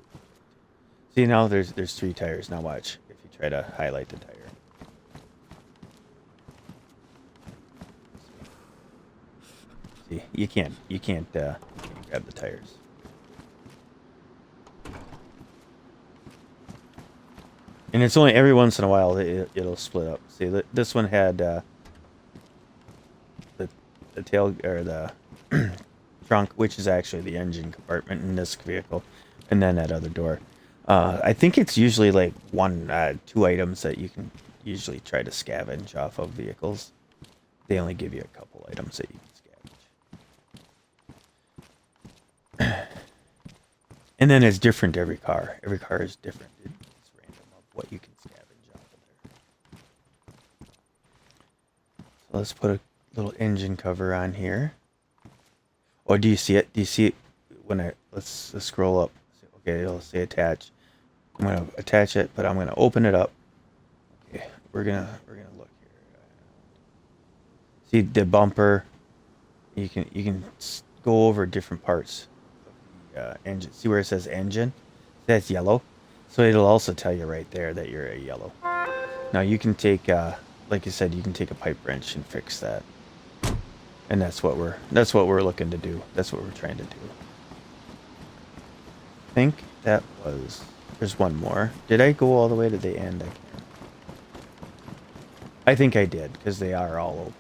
See, now there's 3 tires. Now watch if you try to highlight the tire. See, you can't grab the tires. And it's only every once in a while that it'll split up. See, this one had the tail or the trunk, which is actually the engine compartment in this vehicle, and then that other door. I think it's usually like two items that you can usually try to scavenge off of vehicles. They only give you a couple items that you can scavenge. And then it's different every car. Every car is different. It's random of what you can scavenge off of there. So let's put a little engine cover on here. Oh, do you see it? Do you see it when let's scroll up. Okay, it'll say attach. I'm gonna attach it, but I'm gonna open it up. Okay, we're gonna look here. See the bumper. You can go over different parts of the engine. See where it says engine? That's yellow. So it'll also tell you right there that you're a yellow. Now you can take, like you said, you can take a pipe wrench and fix that. And that's what we're looking to do. That's what we're trying to do. I think that was. There's one more. Did I go all the way to the end? I think I did, because they are all open.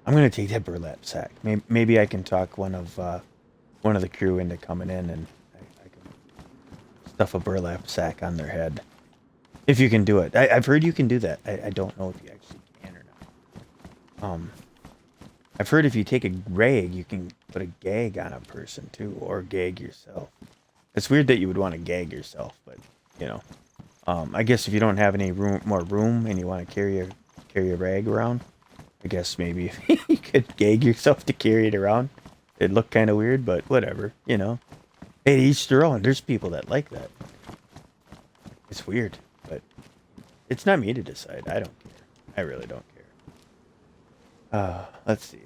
I'm gonna take that burlap sack. Maybe I can talk one of the crew into coming in, and I can stuff a burlap sack on their head. If you can do it. I've heard you can do that. I don't know if you actually can or not. I've heard if you take a rag, you can put a gag on a person too, or gag yourself. It's weird that you would want to gag yourself, but you know, I guess if you don't have any more room and you want to carry a rag around, I guess maybe you could gag yourself to carry it around. It'd look kind of weird, but whatever, you know. Hey, each their own. There's people that like that. It's weird, but it's not me to decide. I don't care. I really don't care. Let's see.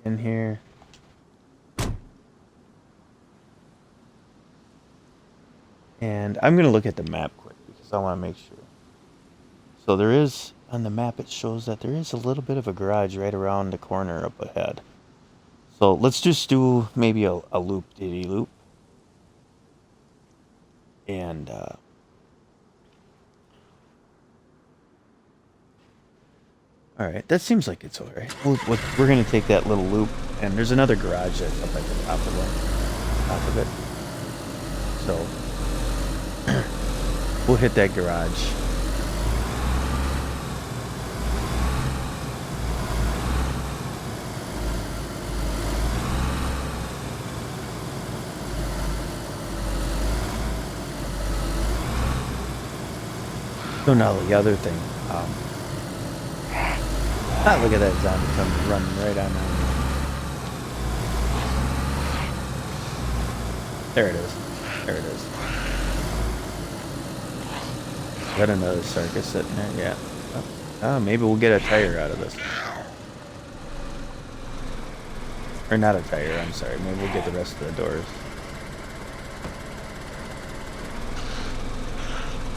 In here. And I'm going to look at the map quick because I want to make sure. So there is, on the map it shows that there is a little bit of a garage right around the corner up ahead. So let's just do maybe a loop-diddy-loop. And, alright, that seems like it's alright. We're going to take that little loop, and there's another garage that's up at the top of it. So, we'll hit that garage. So now the other thing, look at that zombie coming running right on me. There it is. There it is. Got another circus sitting there. Yeah. Oh, maybe we'll get a tire out of this. Or not a tire, I'm sorry. Maybe we'll get the rest of the doors.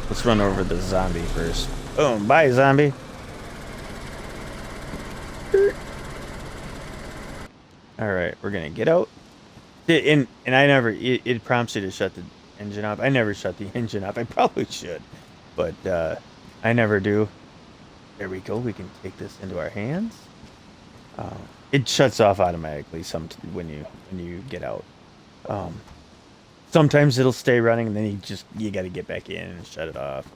Let's run over the zombie first. Boom. Bye, zombie. Alright, we're gonna get out. And I never... It prompts you to shut the engine off. I never shut the engine off. I probably should. But I never do. There we go. We can take this into our hands. It shuts off automatically when you get out. Sometimes it'll stay running, and then you got to get back in and shut it off.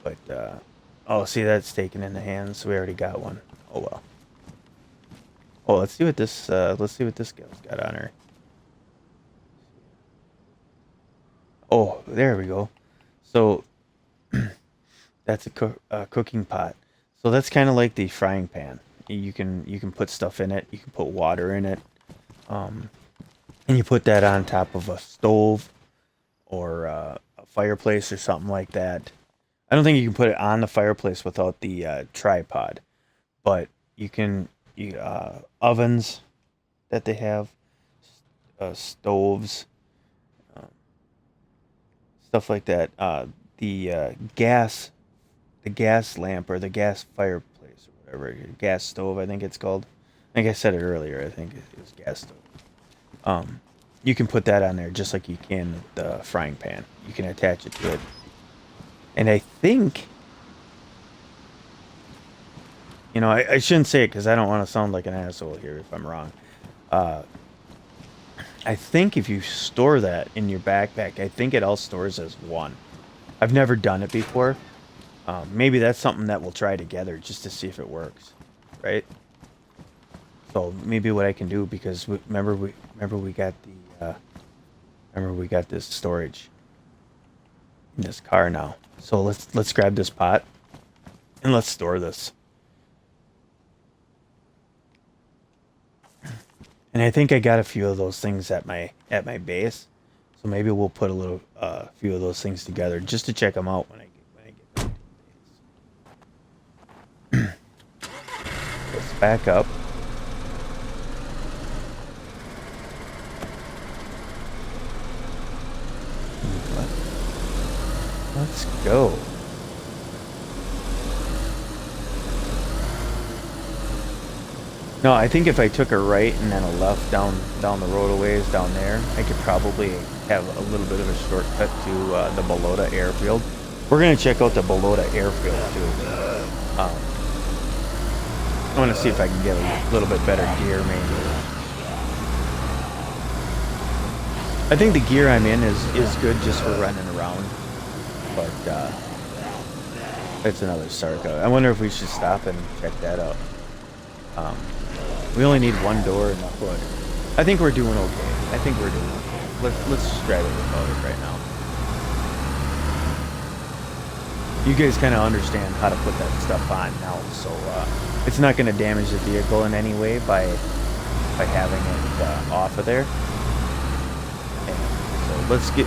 But oh, see, that's taken in the hands. We already got one. Oh well. Oh, let's see what this gal's got on her. Oh, there we go. So that's a cooking pot. So that's kind of like the frying pan. You can put stuff in it. You can put water in it. And you put that on top of a stove or a fireplace or something like that. I don't think you can put it on the fireplace without the tripod, but you can ovens that they have, stoves, stuff like that. The gas lamp or the gas fireplace or whatever, gas stove I think it's called. I think I said it earlier. I think it was gas stove. You can put that on there just like you can the frying pan. You can attach it to it. And I think You know, I shouldn't say it because I don't want to sound like an asshole here if I'm wrong. Uh, I think if you store that in your backpack, I think it all stores as one. I've never done it before. Maybe that's something that we'll try together just to see if it works, right? So maybe what I can do, because remember we got the remember we got this storage in this car now. So let's grab this pot and let's store this. And I think I got a few of those things at my base. So maybe we'll put a little few of those things together just to check them out when I get back to the base. Let's back up. Let's go. No, I think if I took a right and then a left down the road a ways down there, I could probably have a little bit of a shortcut to the Balota airfield. We're gonna check out the Balota airfield too. I want to see if I can get a little bit better gear, maybe. I think the gear I'm in is good just for running around, but it's another Sarka. I wonder if we should stop and check that out. We only need one door and a hood. I think we're doing okay. I think we're doing okay. Let's just grab it about it right now. You guys kind of understand how to put that stuff on now, so it's not going to damage the vehicle in any way by having it off of there. And so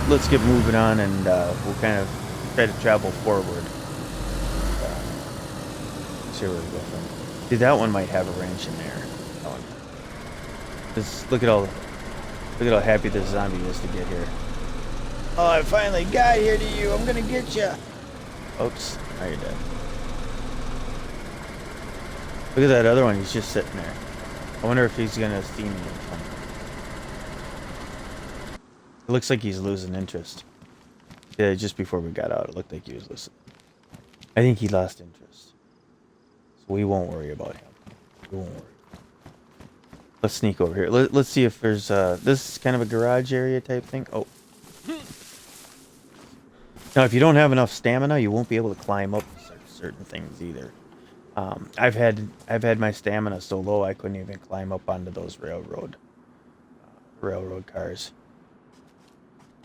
let's get moving on, and we'll kind of try to travel forward. See where we go from. See, that one might have a wrench in there. Just look at how happy this zombie is to get here. Oh, I finally got here to you. I'm gonna get you. Oops, now you're dead. Look at that other one. He's just sitting there. I wonder if he's gonna see me or something. It looks like he's losing interest. Yeah, just before we got out, it looked like he was listening. I think he lost interest. So we won't worry about him. We won't worry. Let's sneak over here. Let's see if there's this is kind of a garage area type thing. Oh. Now, if you don't have enough stamina, you won't be able to climb up certain things either. I've had my stamina so low I couldn't even climb up onto those railroad cars.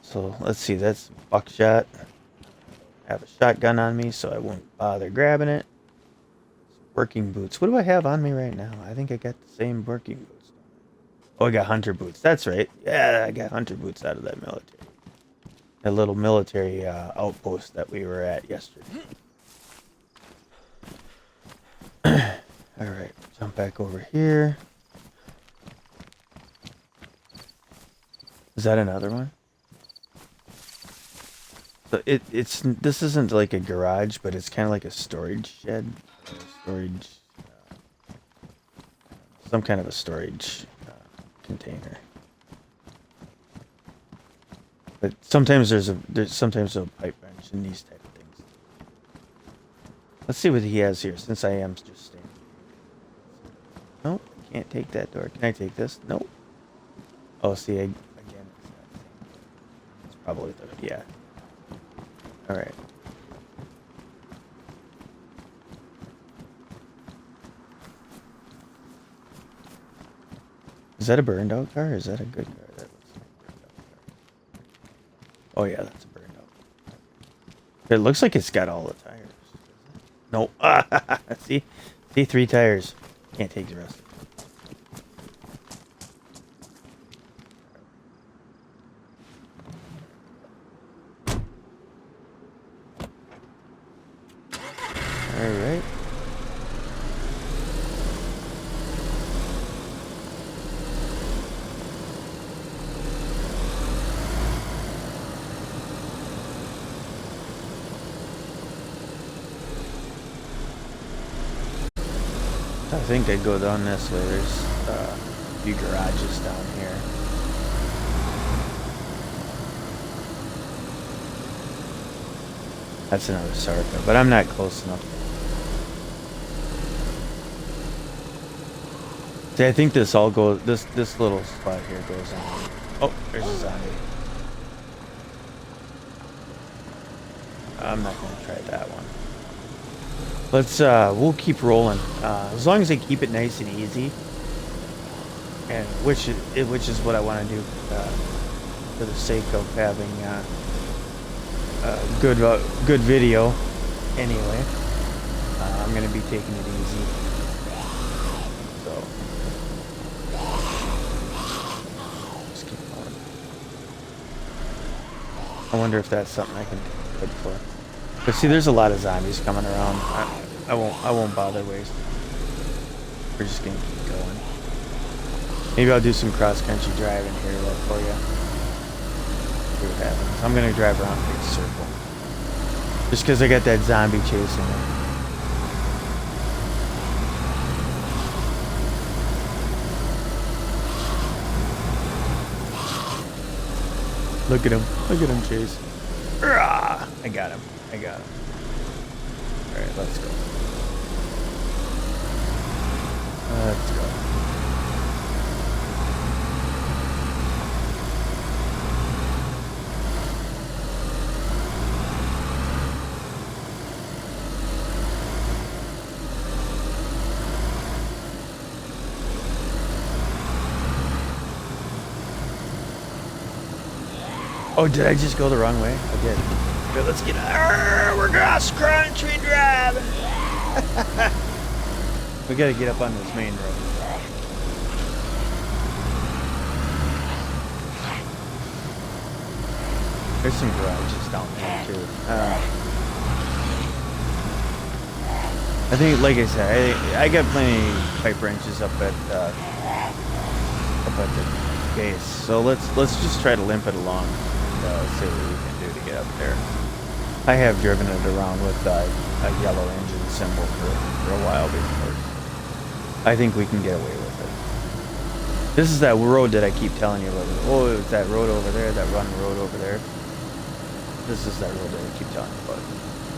So let's see. That's buckshot. I have a shotgun on me, so I won't bother grabbing it. Working boots. What do I have on me right now? I think I got the same working boots. Oh, I got hunter boots. That's right. Yeah, I got hunter boots out of that military. That little military outpost that we were at yesterday. Alright, jump back over here. Is that another one? So this isn't like a garage, but it's kind of like a storage shed. Storage... some kind of a storage... container. But sometimes there's sometimes a pipe wrench in these type of things. Let's see what he has here, since I am just standing. Nope, can't take that door. Can I take this? Nope. Oh, see, again, it's probably the, yeah. All right. Is that a burned out car or is that a good car? That looks like a burned out car. Oh yeah, that's a burned out. It looks like it's got all the tires. Nope. See? See, 3 tires. Can't take the rest of it. Alright. I think I'd go down this way. There's a few garages down here. That's another Sarka, but I'm not close enough. See, I think this all goes. This little spot here goes on. Oh, there's a zombie. I'm not gonna try that one. Let's we'll keep rolling. As long as they keep it nice and easy, and which is what I want to do for the sake of having good video. Anyway, I'm gonna be taking it easy. So just keep going. I wonder if that's something I can do good for. But see, there's a lot of zombies coming around. I won't bother wasting. We're just gonna keep going. Maybe I'll do some cross-country driving here for you. See what happens. I'm gonna drive around a big circle. Just because I got that zombie chasing me. Look at him. Look at him chase. I got him. I got him. Alright, let's go. Let's go. Oh, did I just go the wrong way? I did. Okay, let's get. We're cross country driving. We gotta get up on this main road. There's some garages down there too. I think, like I said, I got plenty of pipe wrenches up at the base. So let's just try to limp it along and see what we can do to get up there. I have driven it around with a yellow engine symbol for a while before. I think we can get away with it. This is that road that I keep telling you about. Oh, it's that road over there, that run road over there. This is that road that I keep telling you about.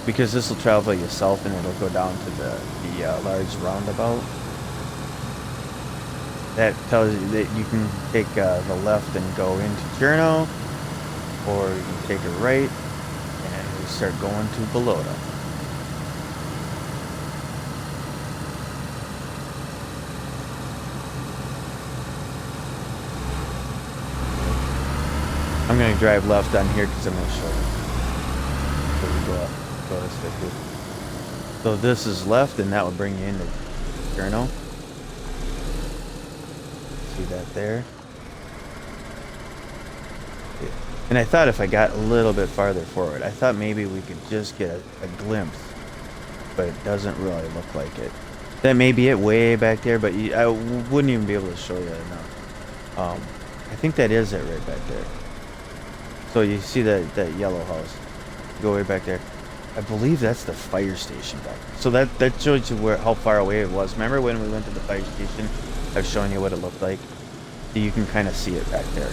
Because this will travel you south and it'll go down to the large roundabout. That tells you that you can take the left and go into Cherno, or you can take a right and we start going to Balota. I'm going to drive left on here because I'm going to show you. So we go this way too. So this is left and that will bring you into Cherno. See that there? Yeah. And I thought if I got a little bit farther forward, I thought maybe we could just get a glimpse, but it doesn't really look like it. That may be it way back there, but I wouldn't even be able to show you enough. I think that is it right back there. So you see that yellow house, go way back there. I believe that's the fire station back there. So that shows you how far away it was. Remember when we went to the fire station? I was showing you what it looked like. You can kind of see it back there.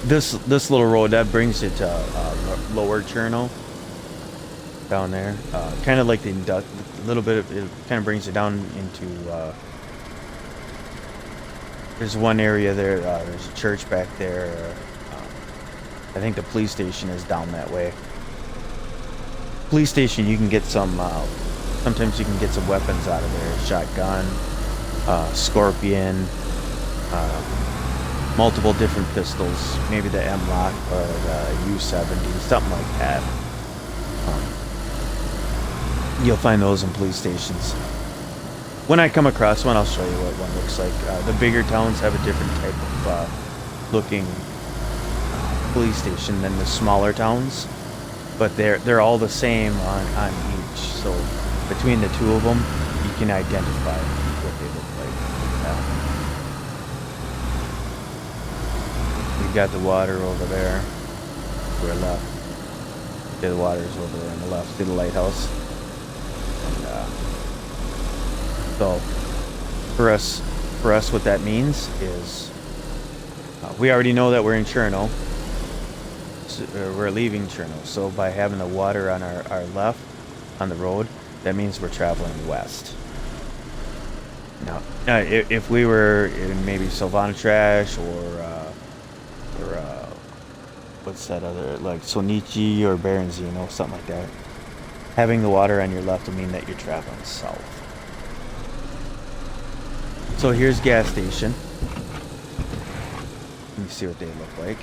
This little road that brings it to Lower Cherno down there. Kind of like the little bit of it kind of brings it down into. There's one area there. There's a church back there. I think the police station is down that way. Police station, you can get some. Sometimes you can get some weapons out of there. Shotgun, Scorpion, multiple different pistols. Maybe the M-Lock or the U-70, something like that. You'll find those in police stations. When I come across one, I'll show you what one looks like. The bigger towns have a different type of looking police station than the smaller towns, but they're all the same on each. So between the two of them, you can identify what they look like. We've got the water over there. We're left. Okay, the water's over there on the left. See the lighthouse. And so for us, what that means is we already know that we're in Cherno. we're leaving Cherno. So by having the water on our left on the road, that means we're traveling west. Now, if we were in maybe Sylvana Trash or what's that other, like Sonichi or Berenzino, something like that, having the water on your left will mean that you're traveling south. So here's gas station. Let me see what they look like.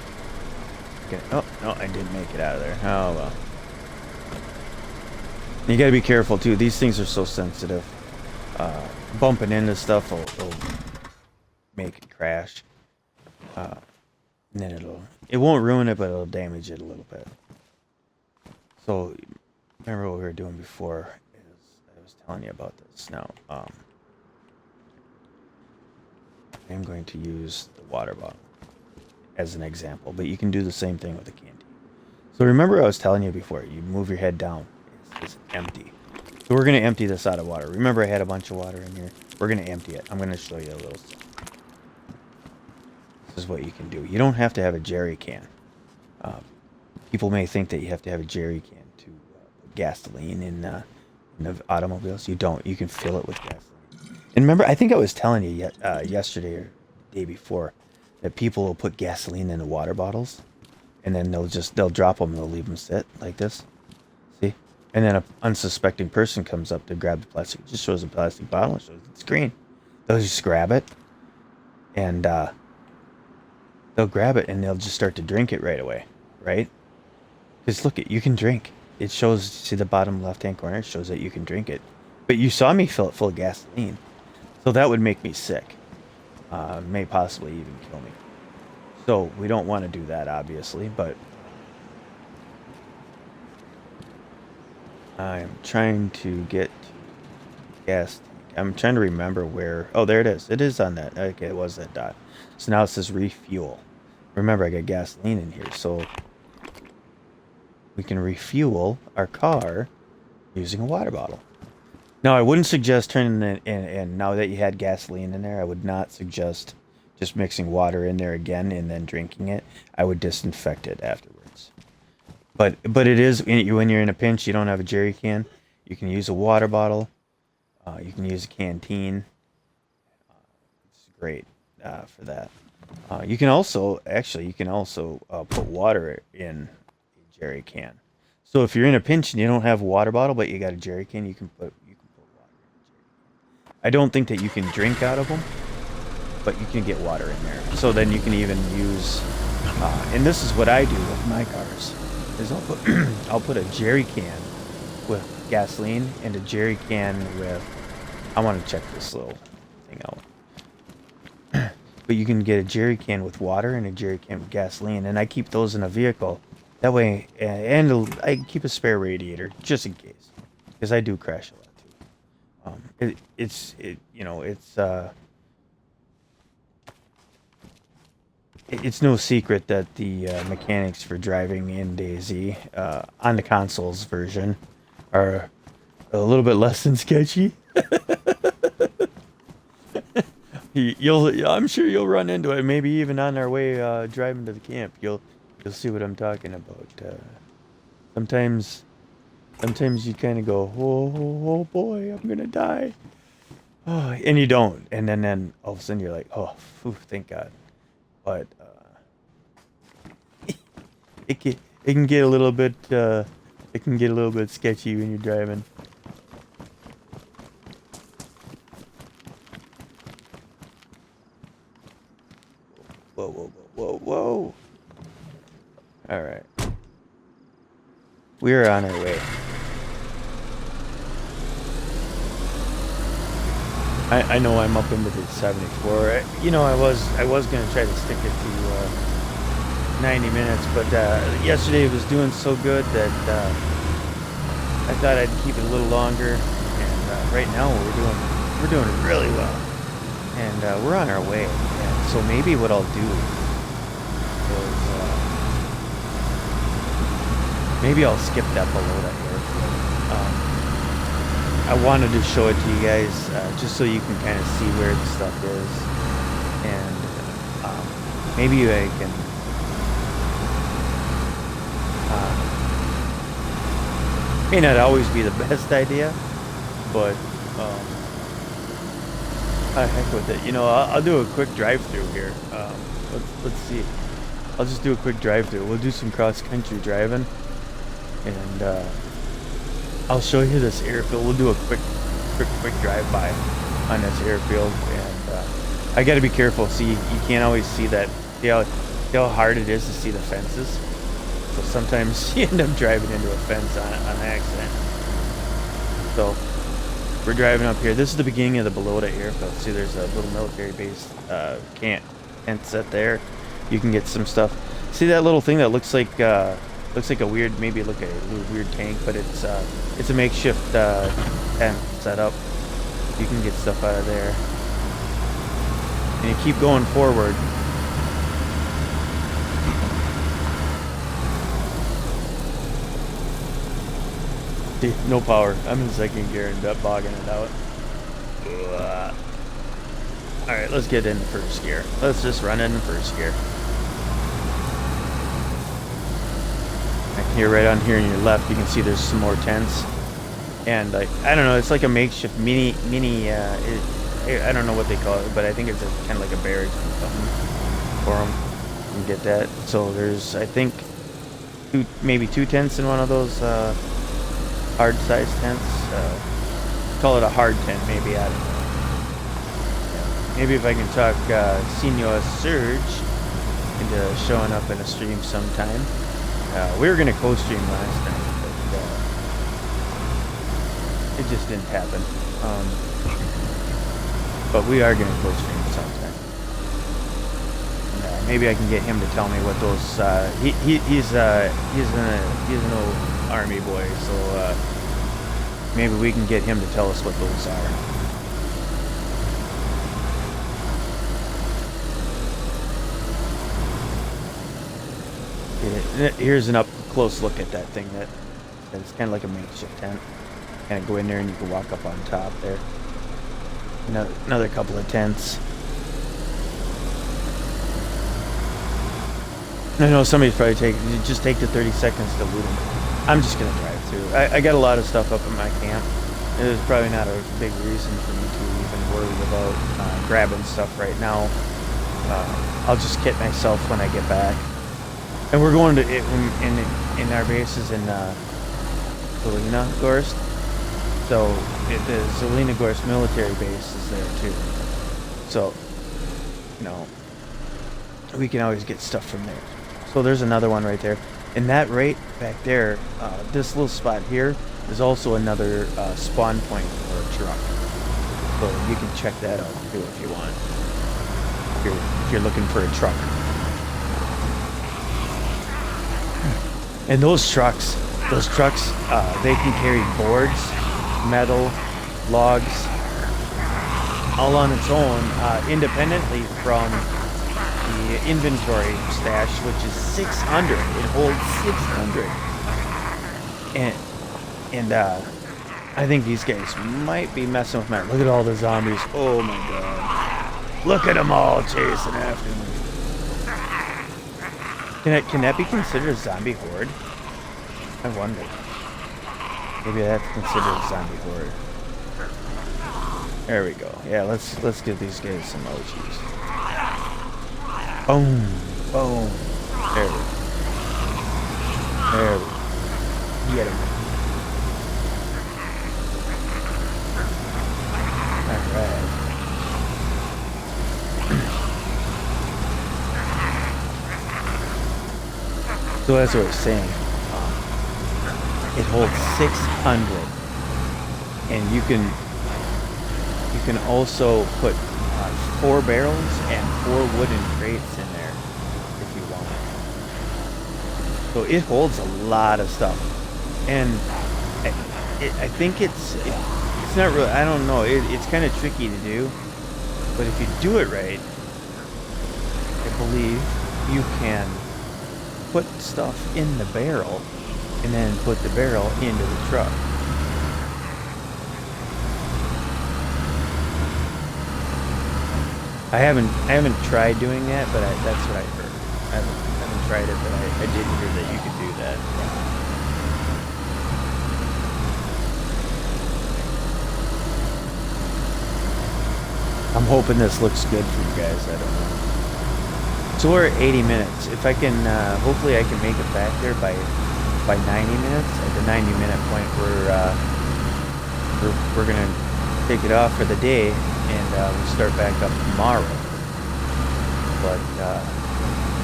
Okay. Oh, no, I didn't make it out of there. Oh, well. You gotta be careful, too. These things are so sensitive. Bumping into stuff will make it crash. And then it won't ruin it, but it'll damage it a little bit. So, remember what we were doing before is I was telling you about this. Now, I'm going to use the water bottle as an example, but you can do the same thing with a canteen. So remember I was telling you before, you move your head down, it's empty. So we're going to empty this out of water. Remember I had a bunch of water in here? We're going to empty it. I'm going to show you a little stuff. This is what you can do. You don't have to have a jerry can. People may think that you have to have a jerry can to put gasoline in the automobiles. You don't. You can fill it with gasoline. And remember, I think I was telling you yesterday or the day before that people will put gasoline in the water bottles, and then they'll drop them and they'll leave them sit like this. See? And then an unsuspecting person comes up to grab the plastic. It just shows a plastic bottle and shows it's green. They'll just grab it, and they'll grab it and they'll just start to drink it right away, right? Because look, you can drink. It shows, see the bottom left-hand corner? It shows that you can drink it. But you saw me fill it full of gasoline. So that would make me sick. May possibly even kill me. So we don't want to do that, obviously, but I'm trying to get gas tank. I'm trying to remember where. Oh, there it is. It is on that. Okay, it was that dot. So now it says refuel. Remember, I got gasoline in here, so we can refuel our car using a water bottle. Now, I wouldn't suggest turning it in. Now that you had gasoline in there, I would not suggest just mixing water in there again and then drinking it. I would disinfect it afterwards. But it is, when you're in a pinch, you don't have a jerry can, you can use a water bottle. You can use a canteen. It's great for that. You can also put water in a jerry can. So if you're in a pinch and you don't have a water bottle, but you got a jerry can, you can put water in a jerry can. I don't think that you can drink out of them, but you can get water in there. So then you can even use, and this is what I do with my cars, is I'll put a jerry can with gasoline and a jerry can with, I want to check this little thing out. But you can get a jerry can with water and a jerry can with gasoline, and I keep those in a vehicle. That way, and I keep a spare radiator just in case, because I do crash a lot too. It's no secret that the mechanics for driving in DayZ on the consoles version are a little bit less than sketchy. I'm sure you'll run into it. Maybe even on our way driving to the camp, you'll see what I'm talking about. Sometimes you kind of go, oh boy, I'm gonna die. Oh, and you don't, and then all of a sudden you're like, oh, phew, thank God. But it can get a little bit sketchy when you're driving. Whoa. All right. We're on our way. I know I'm up into the 74. I was going to try to stick it to 90 minutes, but yesterday it was doing so good that I thought I'd keep it a little longer. And right now we're doing really well. And we're on our way. And so maybe what I'll do is maybe I'll skip that below that airfield. I wanted to show it to you guys just so you can kind of see where the stuff is, and maybe I can May not always be the best idea, but heck with it. You know, I'll do a quick drive-through here. Let's see. I'll just do a quick drive-through. We'll do some cross-country driving, and I'll show you this airfield. We'll do a quick drive-by on this airfield, and I got to be careful. See, you can't always see that. See how hard it is to see the fences. So sometimes you end up driving into a fence on accident. So we're driving up here. This is the beginning of the Balota airfield. See, there's a little military base tent set there. You can get some stuff. See that little thing that looks like a weird, maybe look like a little weird tank, but it's a makeshift tent set up. You can get stuff out of there, and you keep going forward. See, no power. I'm in second gear and bogging it out. Alright, let's get in first gear. Let's just run in first gear. And here, right on here on your left, you can see there's some more tents. And like, I don't know, it's like a makeshift mini, I don't know what they call it, but I think it's kind of like a barracks or something for them. You can get that. So there's, I think, maybe two tents in one of those hard size tents. Call it a hard tent, maybe. I don't know. Yeah. Maybe if I can talk Senor Surge into showing up in a stream sometime. We were gonna co-stream last night, but it just didn't happen. But we are gonna co-stream sometime. And, maybe I can get him to tell me what those. He's an old army boy, so maybe we can get him to tell us what those are. Here's an up close look at that thing. It's kind of like a makeshift tent. Kind of go in there and you can walk up on top there. Another couple of tents. I know somebody's probably just take the 30 seconds to loot them. I'm just gonna drive through. I got a lot of stuff up in my camp. There's probably not a big reason for me to even worry about grabbing stuff right now. I'll just kit myself when I get back. And we're going to in our bases in Zelenogorsk. So the Zelenogorsk military base is there too. So, you know, we can always get stuff from there. So there's another one right there. And that right back there, this little spot here is also another spawn point for a truck. So you can check that out too if you want. If you're looking for a truck. And those trucks, they can carry boards, metal, logs, all on its own, independently from the inventory stash, which is 600. It holds 600. And I think these guys might be messing with my. Look at all the zombies. Oh my god. Look at them all chasing after me. Can that be considered a zombie horde? I wonder. Maybe that's considered a zombie horde. There we go. Yeah, let's give these guys some emojis. Boom, boom. There we go. There we go. Get him. All right. So as I was saying, it holds 600, and you can also put 4 barrels and 4 wooden crates in there if you want. So it holds a lot of stuff, and I think it's not really. I don't know. It's kind of tricky to do, but if you do it right, I believe you can put stuff in the barrel and then put the barrel into the truck. I haven't tried doing that, but that's what I heard. I haven't tried it, but I did hear that you could do that. I'm hoping this looks good for you guys. I don't know. So we're at 80 minutes. If I can, hopefully I can make it back there by 90 minutes. At the 90-minute point, we're gonna take it off for the day, and we'll start back up tomorrow. But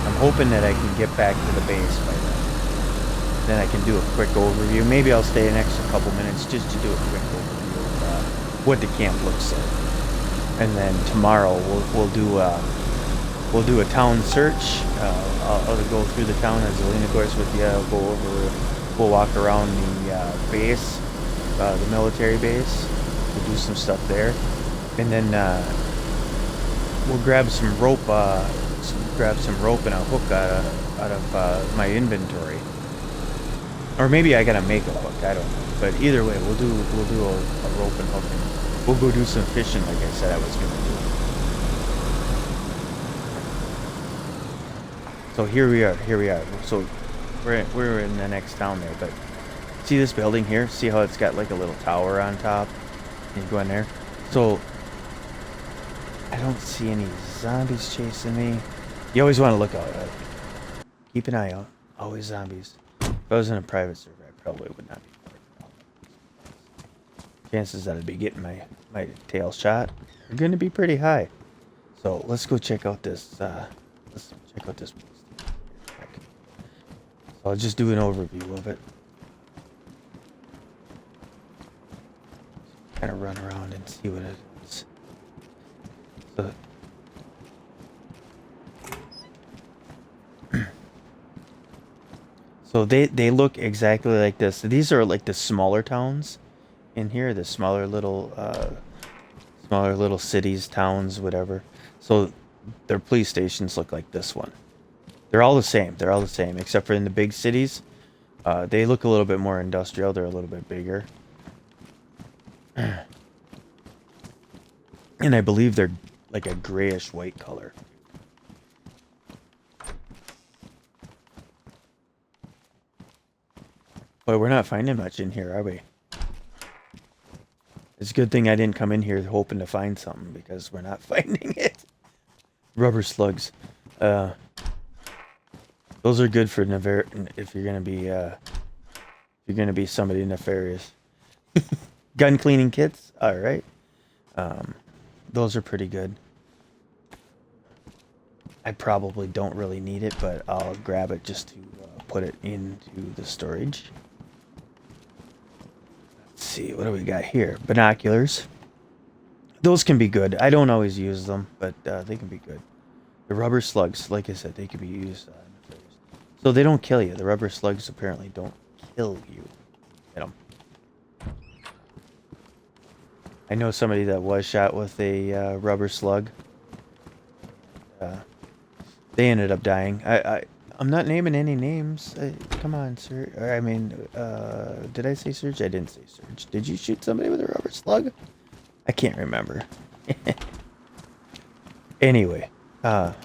I'm hoping that I can get back to the base by then. Then I can do a quick overview. Maybe I'll stay an extra couple minutes just to do a quick overview of what the camp looks like. And then tomorrow we'll do a town search. I'll go through the town as Zelina goes with you. We'll walk around the base, the military base. We'll do some stuff there, and then we'll grab some rope. Grab some rope and a hook out of my inventory, or maybe I gotta make a hook. I don't know. But either way, we'll do a rope and hook, and we'll go do some fishing, like I said I was gonna do. So here we are. So we're in the next town there, but see this building here? See how it's got like a little tower on top? You go in there. So I don't see any zombies chasing me. You always want to look out. Keep an eye out. Always zombies. If I was in a private server, I probably would not be fighting. Chances that I'd be getting my tail shot are going to be pretty high. So let's go check out this. Let's check out this place. So I'll just do an overview of it. Kind of run around and see what it is. So. So they look exactly like this. These are like the smaller towns in here, the smaller little cities, towns, whatever. So their police stations look like this one. They're all the same. They're all the same, except for in the big cities. They look a little bit more industrial. They're a little bit bigger. And I believe they're like a grayish white color. But we're not finding much in here, are we? It's a good thing I didn't come in here hoping to find something, because we're not finding it. Rubber slugs. Those are good for if you're gonna be somebody nefarious. Gun cleaning kits. All right. Those are pretty good. I probably don't really need it, but I'll grab it just to put it into the storage. Let's see, what do we got here? Binoculars. Those can be good. I don't always use them, but they can be good. The rubber slugs, like I said, they can be used. So they don't kill you. The rubber slugs apparently don't kill you. Hit them. I know somebody that was shot with a rubber slug. They ended up dying. I'm not naming any names. Come on, sir. I mean, did I say Surge? I didn't say Surge. Did you shoot somebody with a rubber slug? I can't remember. Anyway, the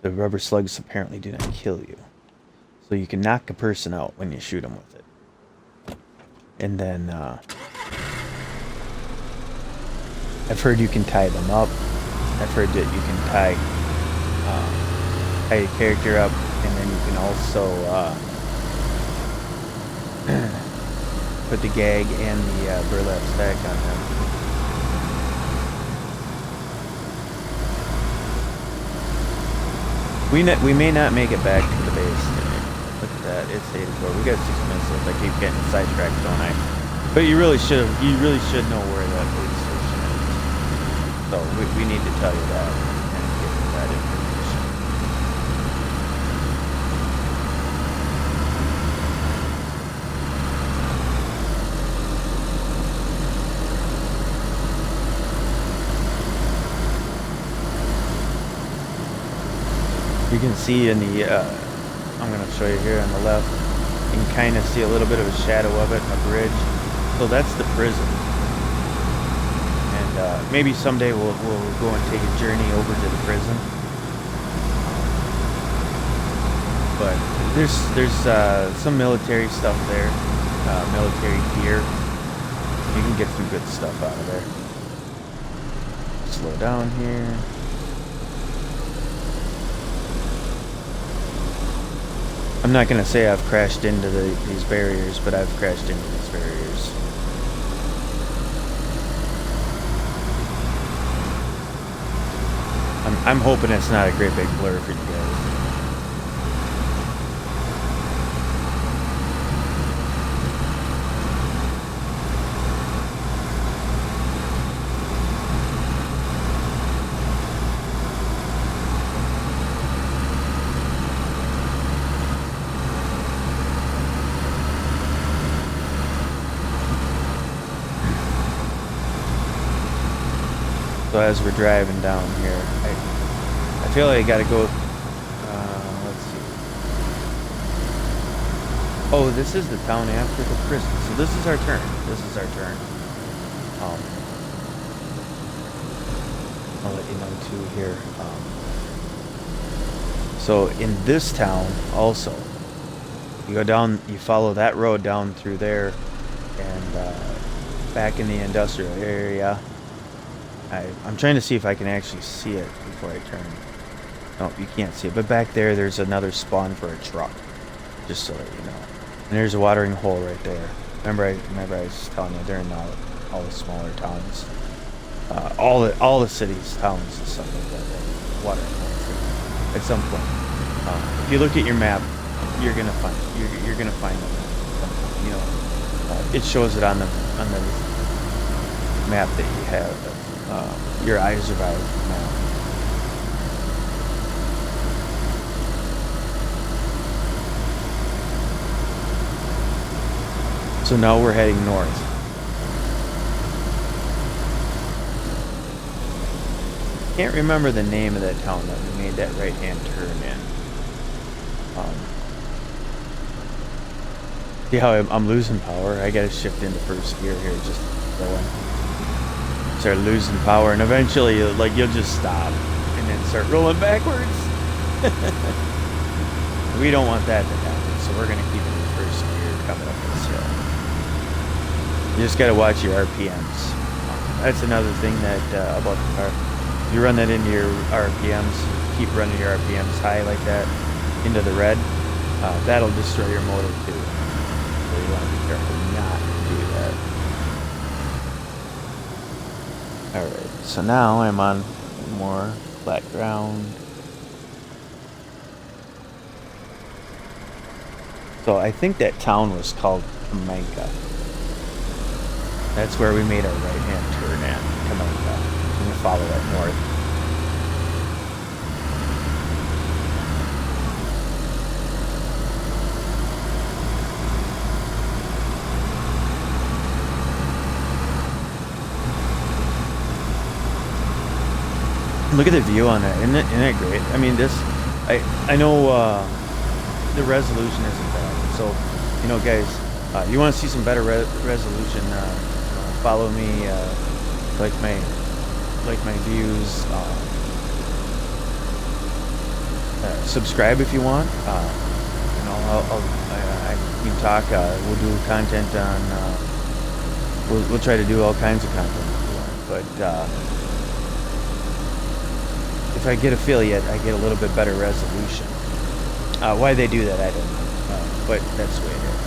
rubber slugs apparently do not kill you. So you can knock a person out when you shoot them with it. And then, I've heard you can tie them up. I've heard that you can tie your character up, and then you can also put the gag and the burlap sack on them. We may not make it back to the base today. Look at that, it's 84. We got 6 minutes left. I keep getting sidetracked, don't I? But you really should know where that police station is. So we need to tell you that and get that information. You can see in the, I'm going to show you here on the left, you can kind of see a little bit of a shadow of it, a bridge. So that's the prison. And maybe someday we'll go and take a journey over to the prison. But there's some military stuff there, military gear. You can get some good stuff out of there. Slow down here. I'm not gonna say I've crashed into these barriers, but I've crashed into these barriers. I'm hoping it's not a great big blur for you guys. So as we're driving down here, I feel like I gotta go, let's see. Oh, this is the town after the prison. So this is our turn. This is our turn. I'll let you know too here. So in this town also, you go down, you follow that road down through there, and back in the industrial area. I'm trying to see if I can actually see it before I turn. No, you can't see it. But back there's another spawn for a truck, just so that you know. And there's a watering hole right there. Remember I was telling you they're in all the smaller towns, all the cities, towns, and stuff like that. Watering holes at some point. If you look at your map, you're gonna find them. You know, it shows it on the map that you have. Your eyes are by now. So now we're heading north. Can't remember the name of that town that we made that right-hand turn in. See how I'm losing power? I gotta shift into first gear here, just going. Start losing power, and eventually you'll just stop and then start rolling backwards. We don't want that to happen, so we're gonna keep it in first gear coming up this hill. You just gotta watch your RPMs. That's another thing that about the car. If you run that into your RPMs, keep running your RPMs high like that into the red, that'll destroy your motor too. So you want to be careful not to do that. Alright, so now I'm on more flat ground. So I think that town was called Kamanka. That's where we made our right-hand turn at, Kamanka. I'm going to follow that north. Look at the view on that. Isn't it great? I mean, I know the resolution isn't bad. So, you know, guys, you want to see some better resolution, follow me, like my views, subscribe if you want. You know, we can talk. We'll do content on. We'll try to do all kinds of content if you want, but. If I get affiliate, I get a little bit better resolution. Why they do that, I don't know, but that's the way it is.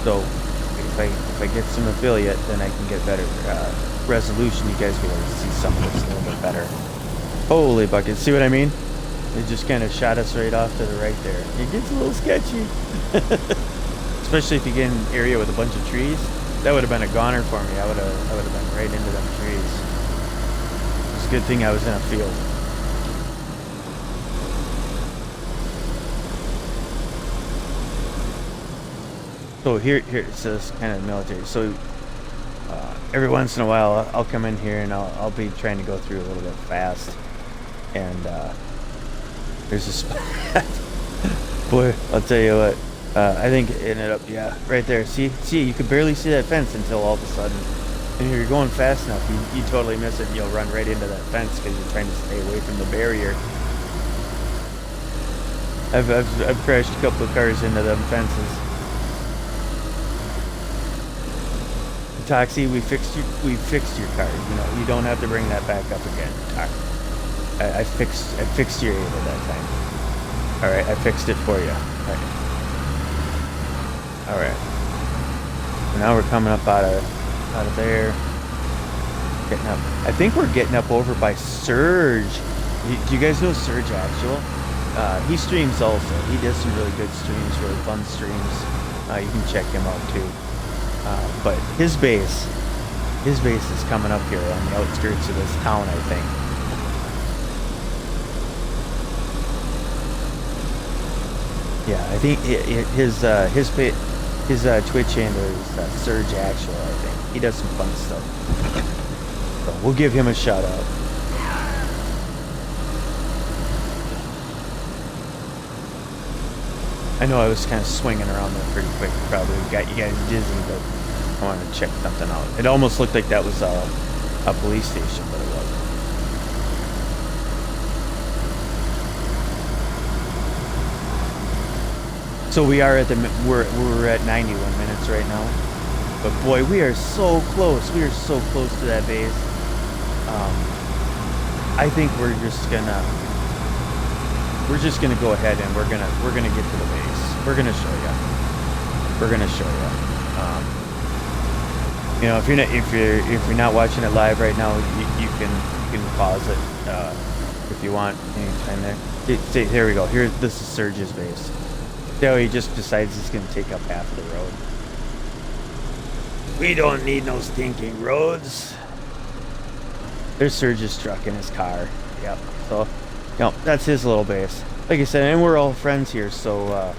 So if I get some affiliate, then I can get better resolution. You guys will be able to see some of this a little bit better. Holy buckets! See what I mean? It just kind of shot us right off to the right there. It gets a little sketchy, especially if you get in an area with a bunch of trees. That would have been a goner for me. I would have been right into them trees. It's a good thing I was in a field. So here it says kind of military. So every once in a while, I'll come in here and I'll be trying to go through a little bit fast. And there's a spot. Boy, I'll tell you what. I think it ended up, yeah, right there. See, you could barely see that fence until all of a sudden. And if you're going fast enough, you totally miss it and you'll run right into that fence because you're trying to stay away from the barrier. I've crashed a couple of cars into them fences. Toxie, we fixed your car. You know, you don't have to bring that back up again. I fixed your Ava that time. All right, I fixed it for you. All right. So now we're coming up out of there. Getting up. I think we're getting up over by Surge. Do you guys know Surge Actual? He streams also. He does some really good streams, really fun streams. You can check him out too. But his base is coming up here on the outskirts of this town, I think. Yeah, I think his Twitch handle is Surge Actual, I think. He does some fun stuff. So we'll give him a shout out. I know I was kind of swinging around there pretty quick. Probably got you guys dizzy, but I wanted to check something out. It almost looked like that was a police station, but it wasn't. So we are at we're at 91 minutes right now. But boy, we are so close. We are so close to that base. I think we're just gonna go ahead and we're gonna get to the base. We're gonna show you. We're gonna show you. You know, if you're not watching it live right now, you can pause it if you want anytime there. See, here we go. This is Surge's base. See how he just decides he's gonna take up half of the road. We don't need no stinking roads. There's Surge's truck in his car. Yep. So, you know, that's his little base. Like I said, and we're all friends here, so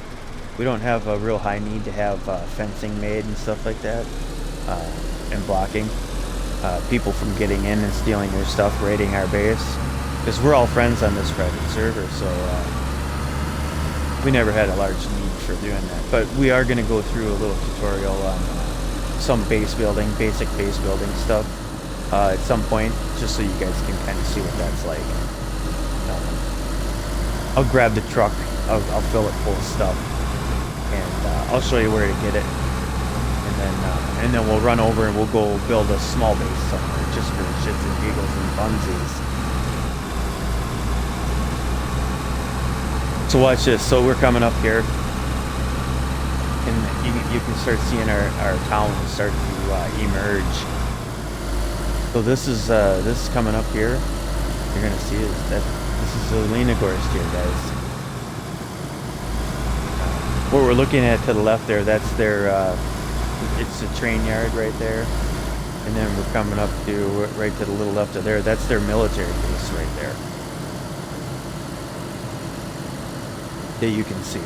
we don't have a real high need to have fencing made and stuff like that, and blocking people from getting in and stealing their stuff, raiding our base. Because we're all friends on this private server, so we never had a large need for doing that. But we are going to go through a little tutorial on some base building, basic base building stuff at some point, just so you guys can kind of see what that's like. I'll grab the truck, I'll fill it full of stuff, and I'll show you where to get it, and then we'll run over and we'll go build a small base somewhere, just for shits and giggles and funsies. So watch this. So we're coming up here, and you can start seeing our town start to emerge. So this is coming up here. You're gonna see is that this is Zelina Gorst here, guys. What we're looking at to the left there, that's their it's the train yard right there, and then we're coming up to right to the little left of there. That's their military base right there. That you can see.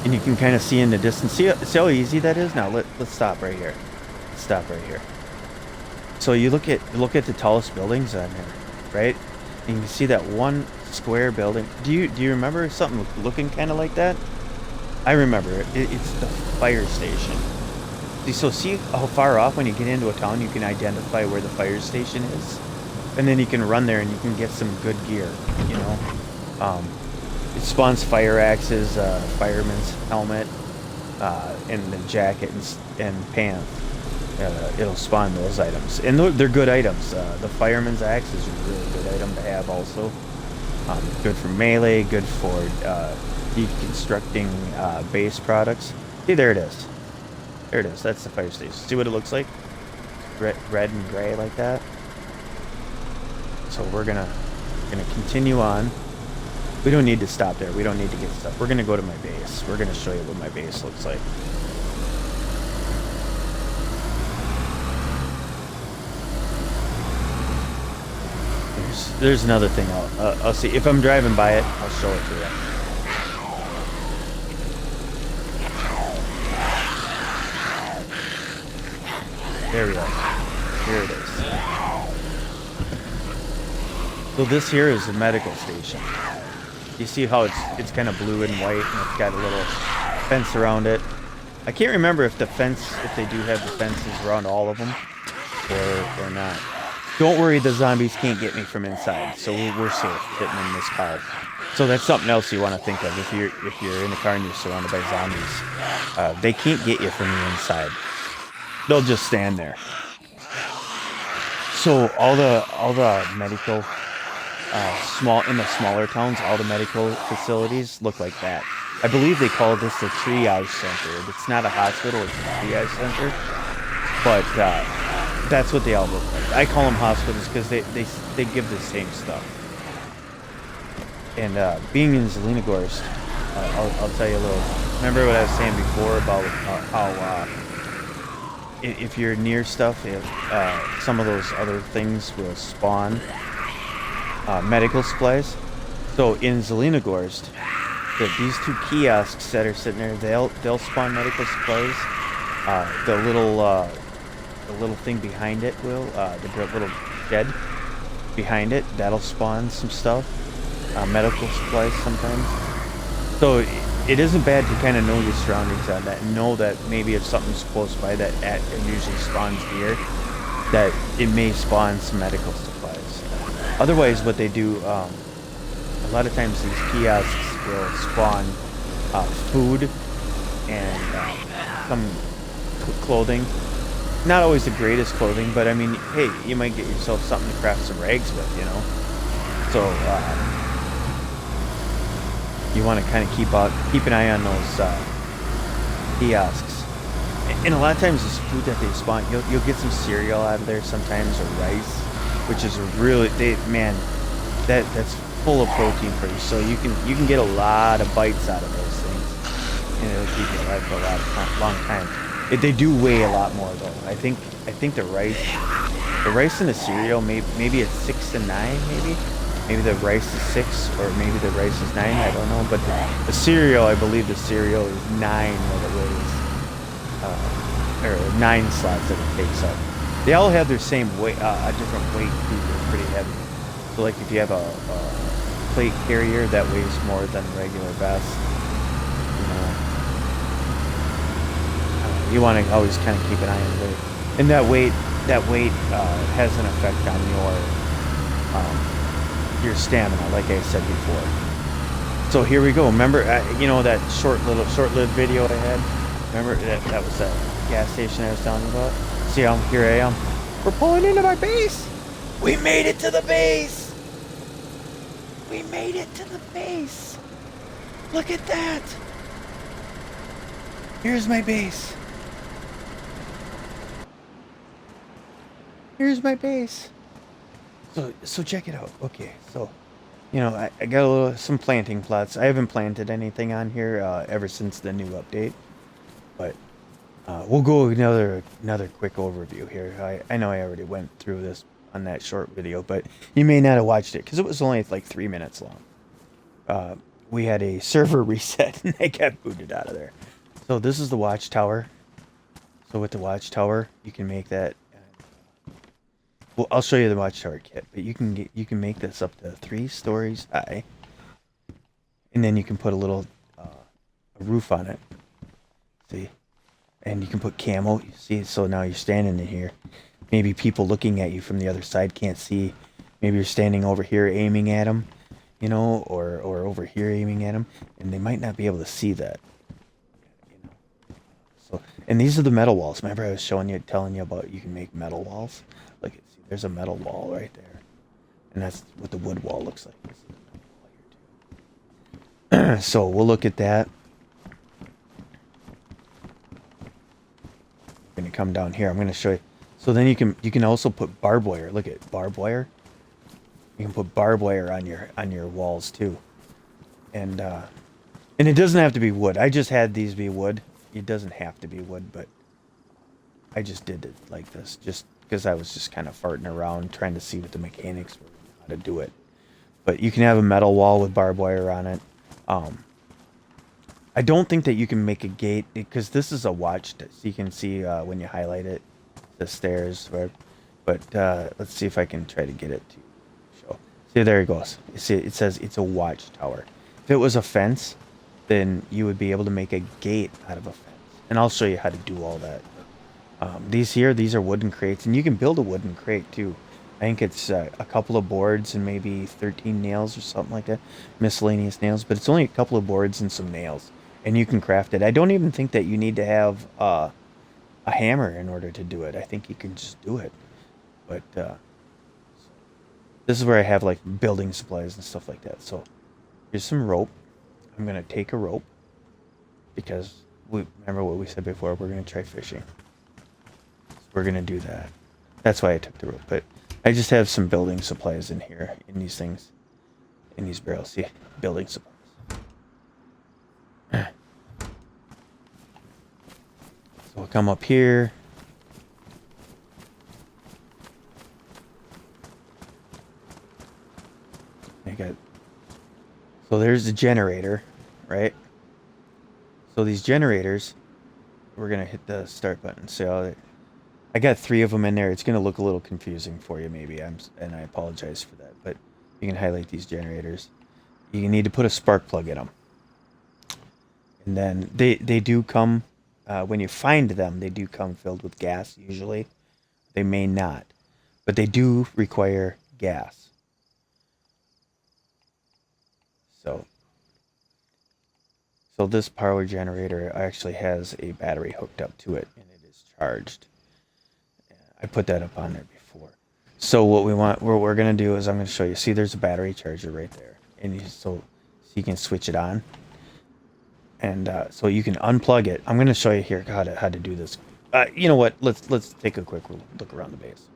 And you can kind of see in the distance. See how easy that is. Now let's stop right here. Stop right here. So you look at the tallest buildings on here, right? And you can see that one square building. Do you remember something looking kind of like that? I remember it. It's the fire station. So see how far off when you get into a town you can identify where the fire station is, and then you can run there and you can get some good gear. You know, it spawns fire axes, fireman's helmet, and the jacket and pants. It'll spawn those items, and they're good items. The fireman's axe is a really good item to have also. Good for melee, good for deconstructing base products. See, there it is. There it is. That's the fire station. See what it looks like? Red and gray like that. So we're gonna continue on. We don't need to stop there. We don't need to get stuff. We're gonna go to my base. We're gonna show you what my base looks like. There's another thing I'll see. If I'm driving by it, I'll show it to you. There we go. Here it is. So this here is the medical station. You see how it's kind of blue and white, and it's got a little fence around it. I can't remember if they do have the fences around all of them or not. Don't worry, the zombies can't get me from inside, so we're safe sitting in this car. So that's something else you want to think of if you're in the car and you're surrounded by zombies. They can't get you from the inside. They'll just stand there. So all the medical in the smaller towns, all the medical facilities look like that. I believe they call this a triage center. It's not a hospital; it's a triage center. But that's what they all look like. I call them hospitals because they give the same stuff. And being in Zelenogorsk, I'll tell you a little. Remember what I was saying before about how if you're near stuff, if some of those other things will spawn medical supplies. So in Zelenogorsk, these two kiosks that are sitting there, they'll spawn medical supplies. The little thing behind it will the little shed behind it, that'll spawn some stuff, medical supplies sometimes. So it isn't bad to kind of know your surroundings on that and know that maybe if something's close by that it usually spawns here, that it may spawn some medical supplies. Otherwise, what they do, a lot of times these kiosks will spawn food and some clothing. Not always the greatest clothing, but I mean, hey, you might get yourself something to craft some rags with, you know? So, you want to kind of keep an eye on those kiosks. And a lot of times this food that they spawn, you'll get some cereal out of there sometimes, or rice, which is really, that's full of protein for you. So you can get a lot of bites out of those things, and it'll keep you alive for a long time. They do weigh a lot more though. I think the rice and the cereal, maybe it's 6 to 9, maybe the rice is 6, or maybe the rice is 9. I don't know, but the cereal, I believe the cereal is 9 what it weighs, or 9 slots that it takes up. They all have their same weight, a different weight too. They're pretty heavy. So like if you have a plate carrier that weighs more than regular vest, you know. You want to always kind of keep an eye on the weight, and that weight has an effect on your stamina, like I said before. So here we go. Remember, you know that short-lived video I had. Remember that was that gas station I was telling you about. See how here I am. We're pulling into my base. We made it to the base. We made it to the base. Look at that. Here's my base. Here's my base. So check it out. Okay, so you know I got some planting plots. I haven't planted anything on here ever since the new update, but we'll go another quick overview here. I know I already went through this on that short video, but you may not have watched it because it was only like 3 minutes long. We had a server reset and they got booted out of there. So this is the watchtower. So with the watchtower, you can make that. Well, I'll show you the watchtower kit, but you can make this up to 3 stories high, and then you can put a little a roof on it. See, and you can put camo. You see, so now you're standing in here. Maybe people looking at you from the other side can't see. Maybe you're standing over here aiming at them, you know, or over here aiming at them, and they might not be able to see that. You know. So, and these are the metal walls. Remember, I was telling you about you can make metal walls. Look, see, there's a metal wall right there, and that's what the wood wall looks like. This is a metal wall here too. So we'll look at that. I'm gonna come down here. I'm gonna show you. So then you can also put barbed wire. Look at barbed wire. You can put barbed wire on your walls too, and it doesn't have to be wood. I just had these be wood. It doesn't have to be wood, but I just did it like this, just because I was just kind of farting around trying to see what the mechanics were, how to do it. But you can have a metal wall with barbed wire on it. I don't think that you can make a gate because this is a watch, so you can see when you highlight it, the stairs. But let's see if I can try to get it to show. See, there it goes. You see, it says it's a watchtower. If it was a fence, then you would be able to make a gate out of a fence. And I'll show you how to do all that. These are wooden crates, and you can build a wooden crate too. I think it's a couple of boards and maybe 13 nails or something like that. Miscellaneous nails, but it's only a couple of boards and some nails. And you can craft it. I don't even think that you need to have a hammer in order to do it. I think you can just do it. But this is where I have like building supplies and stuff like that. So here's some rope. I'm going to take a rope because we remember what we said before. We're going to try fishing. So we're going to do that. That's why I took the rope. But I just have some building supplies in here, in these things, in these barrels. See, building supplies. So we'll come up here. I got. So there's the generator, right? So these generators, we're gonna hit the start button. So I got 3 of them in there. It's gonna look a little confusing for you, maybe. And I apologize for that. But you can highlight these generators. You need to put a spark plug in them, and then they do come. When you find them, they do come filled with gas. Usually, they may not, but they do require gas. So So this power generator actually has a battery hooked up to it, and it is charged. I put that up on there before. So what we're gonna do is I'm gonna show you. See, there's a battery charger right there, and so you can switch it on, and so you can unplug it. I'm gonna show you here how to do this. You know what? Let's take a quick look around the base,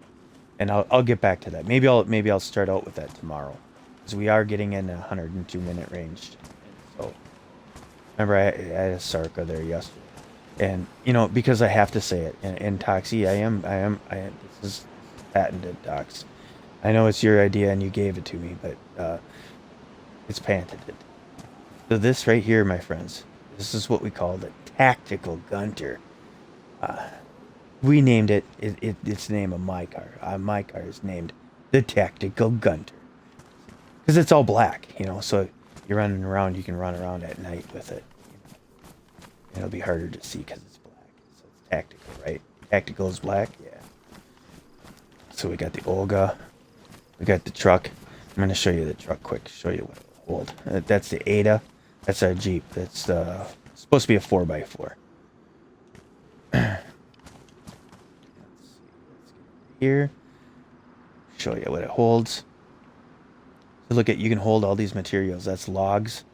and I'll get back to that. Maybe I'll start out with that tomorrow, because we are getting in a 102-minute range. So remember, I had a Sarka there yesterday, and because I have to say it, and Toxie, this is patented, Docs. I know it's your idea and you gave it to me, but it's patented. So this right here, my friends, this is what we call the Tactical Gunter. We named it. It's the name of my car. My car is named the Tactical Gunter because it's all black, So you're running around, you can run around at night with it. And it'll be harder to see because it's black. So it's tactical, right? Tactical is black, yeah. So we got the Olga, we got the truck. I'm gonna show you the truck quick. Show you what it'll hold. That's the Ada. That's our Jeep. That's supposed to be a 4x4. Let's get here. Show you what it holds. So look at, you can hold all these materials. That's logs,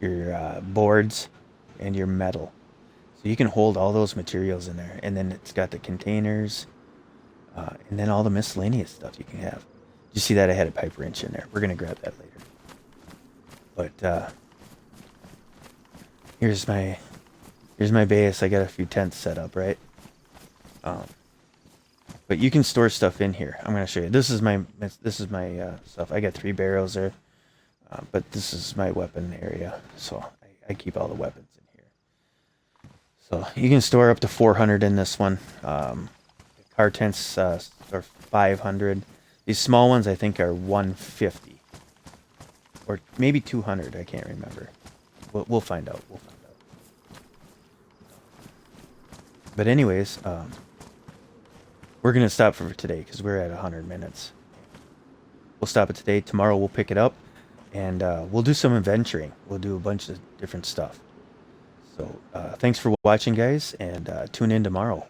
your boards, and your metal. So you can hold all those materials in there. And then it's got the containers, and then all the miscellaneous stuff you can have. Did you see that? I had a pipe wrench in there. We're going to grab that later. But here's my base. I got a few tents set up, right? But you can store stuff in here. I'm going to show you. This is my stuff. I got 3 barrels there. But this is my weapon area. So I keep all the weapons in here. So you can store up to 400 in this one. Car tents are 500. These small ones I think are 150. Or maybe 200. I can't remember. We'll find out. But anyways, we're going to stop for today because we're at 100 minutes. We'll stop it today. Tomorrow we'll pick it up. And we'll do some adventuring. We'll do a bunch of different stuff. So thanks for watching, guys. And tune in tomorrow.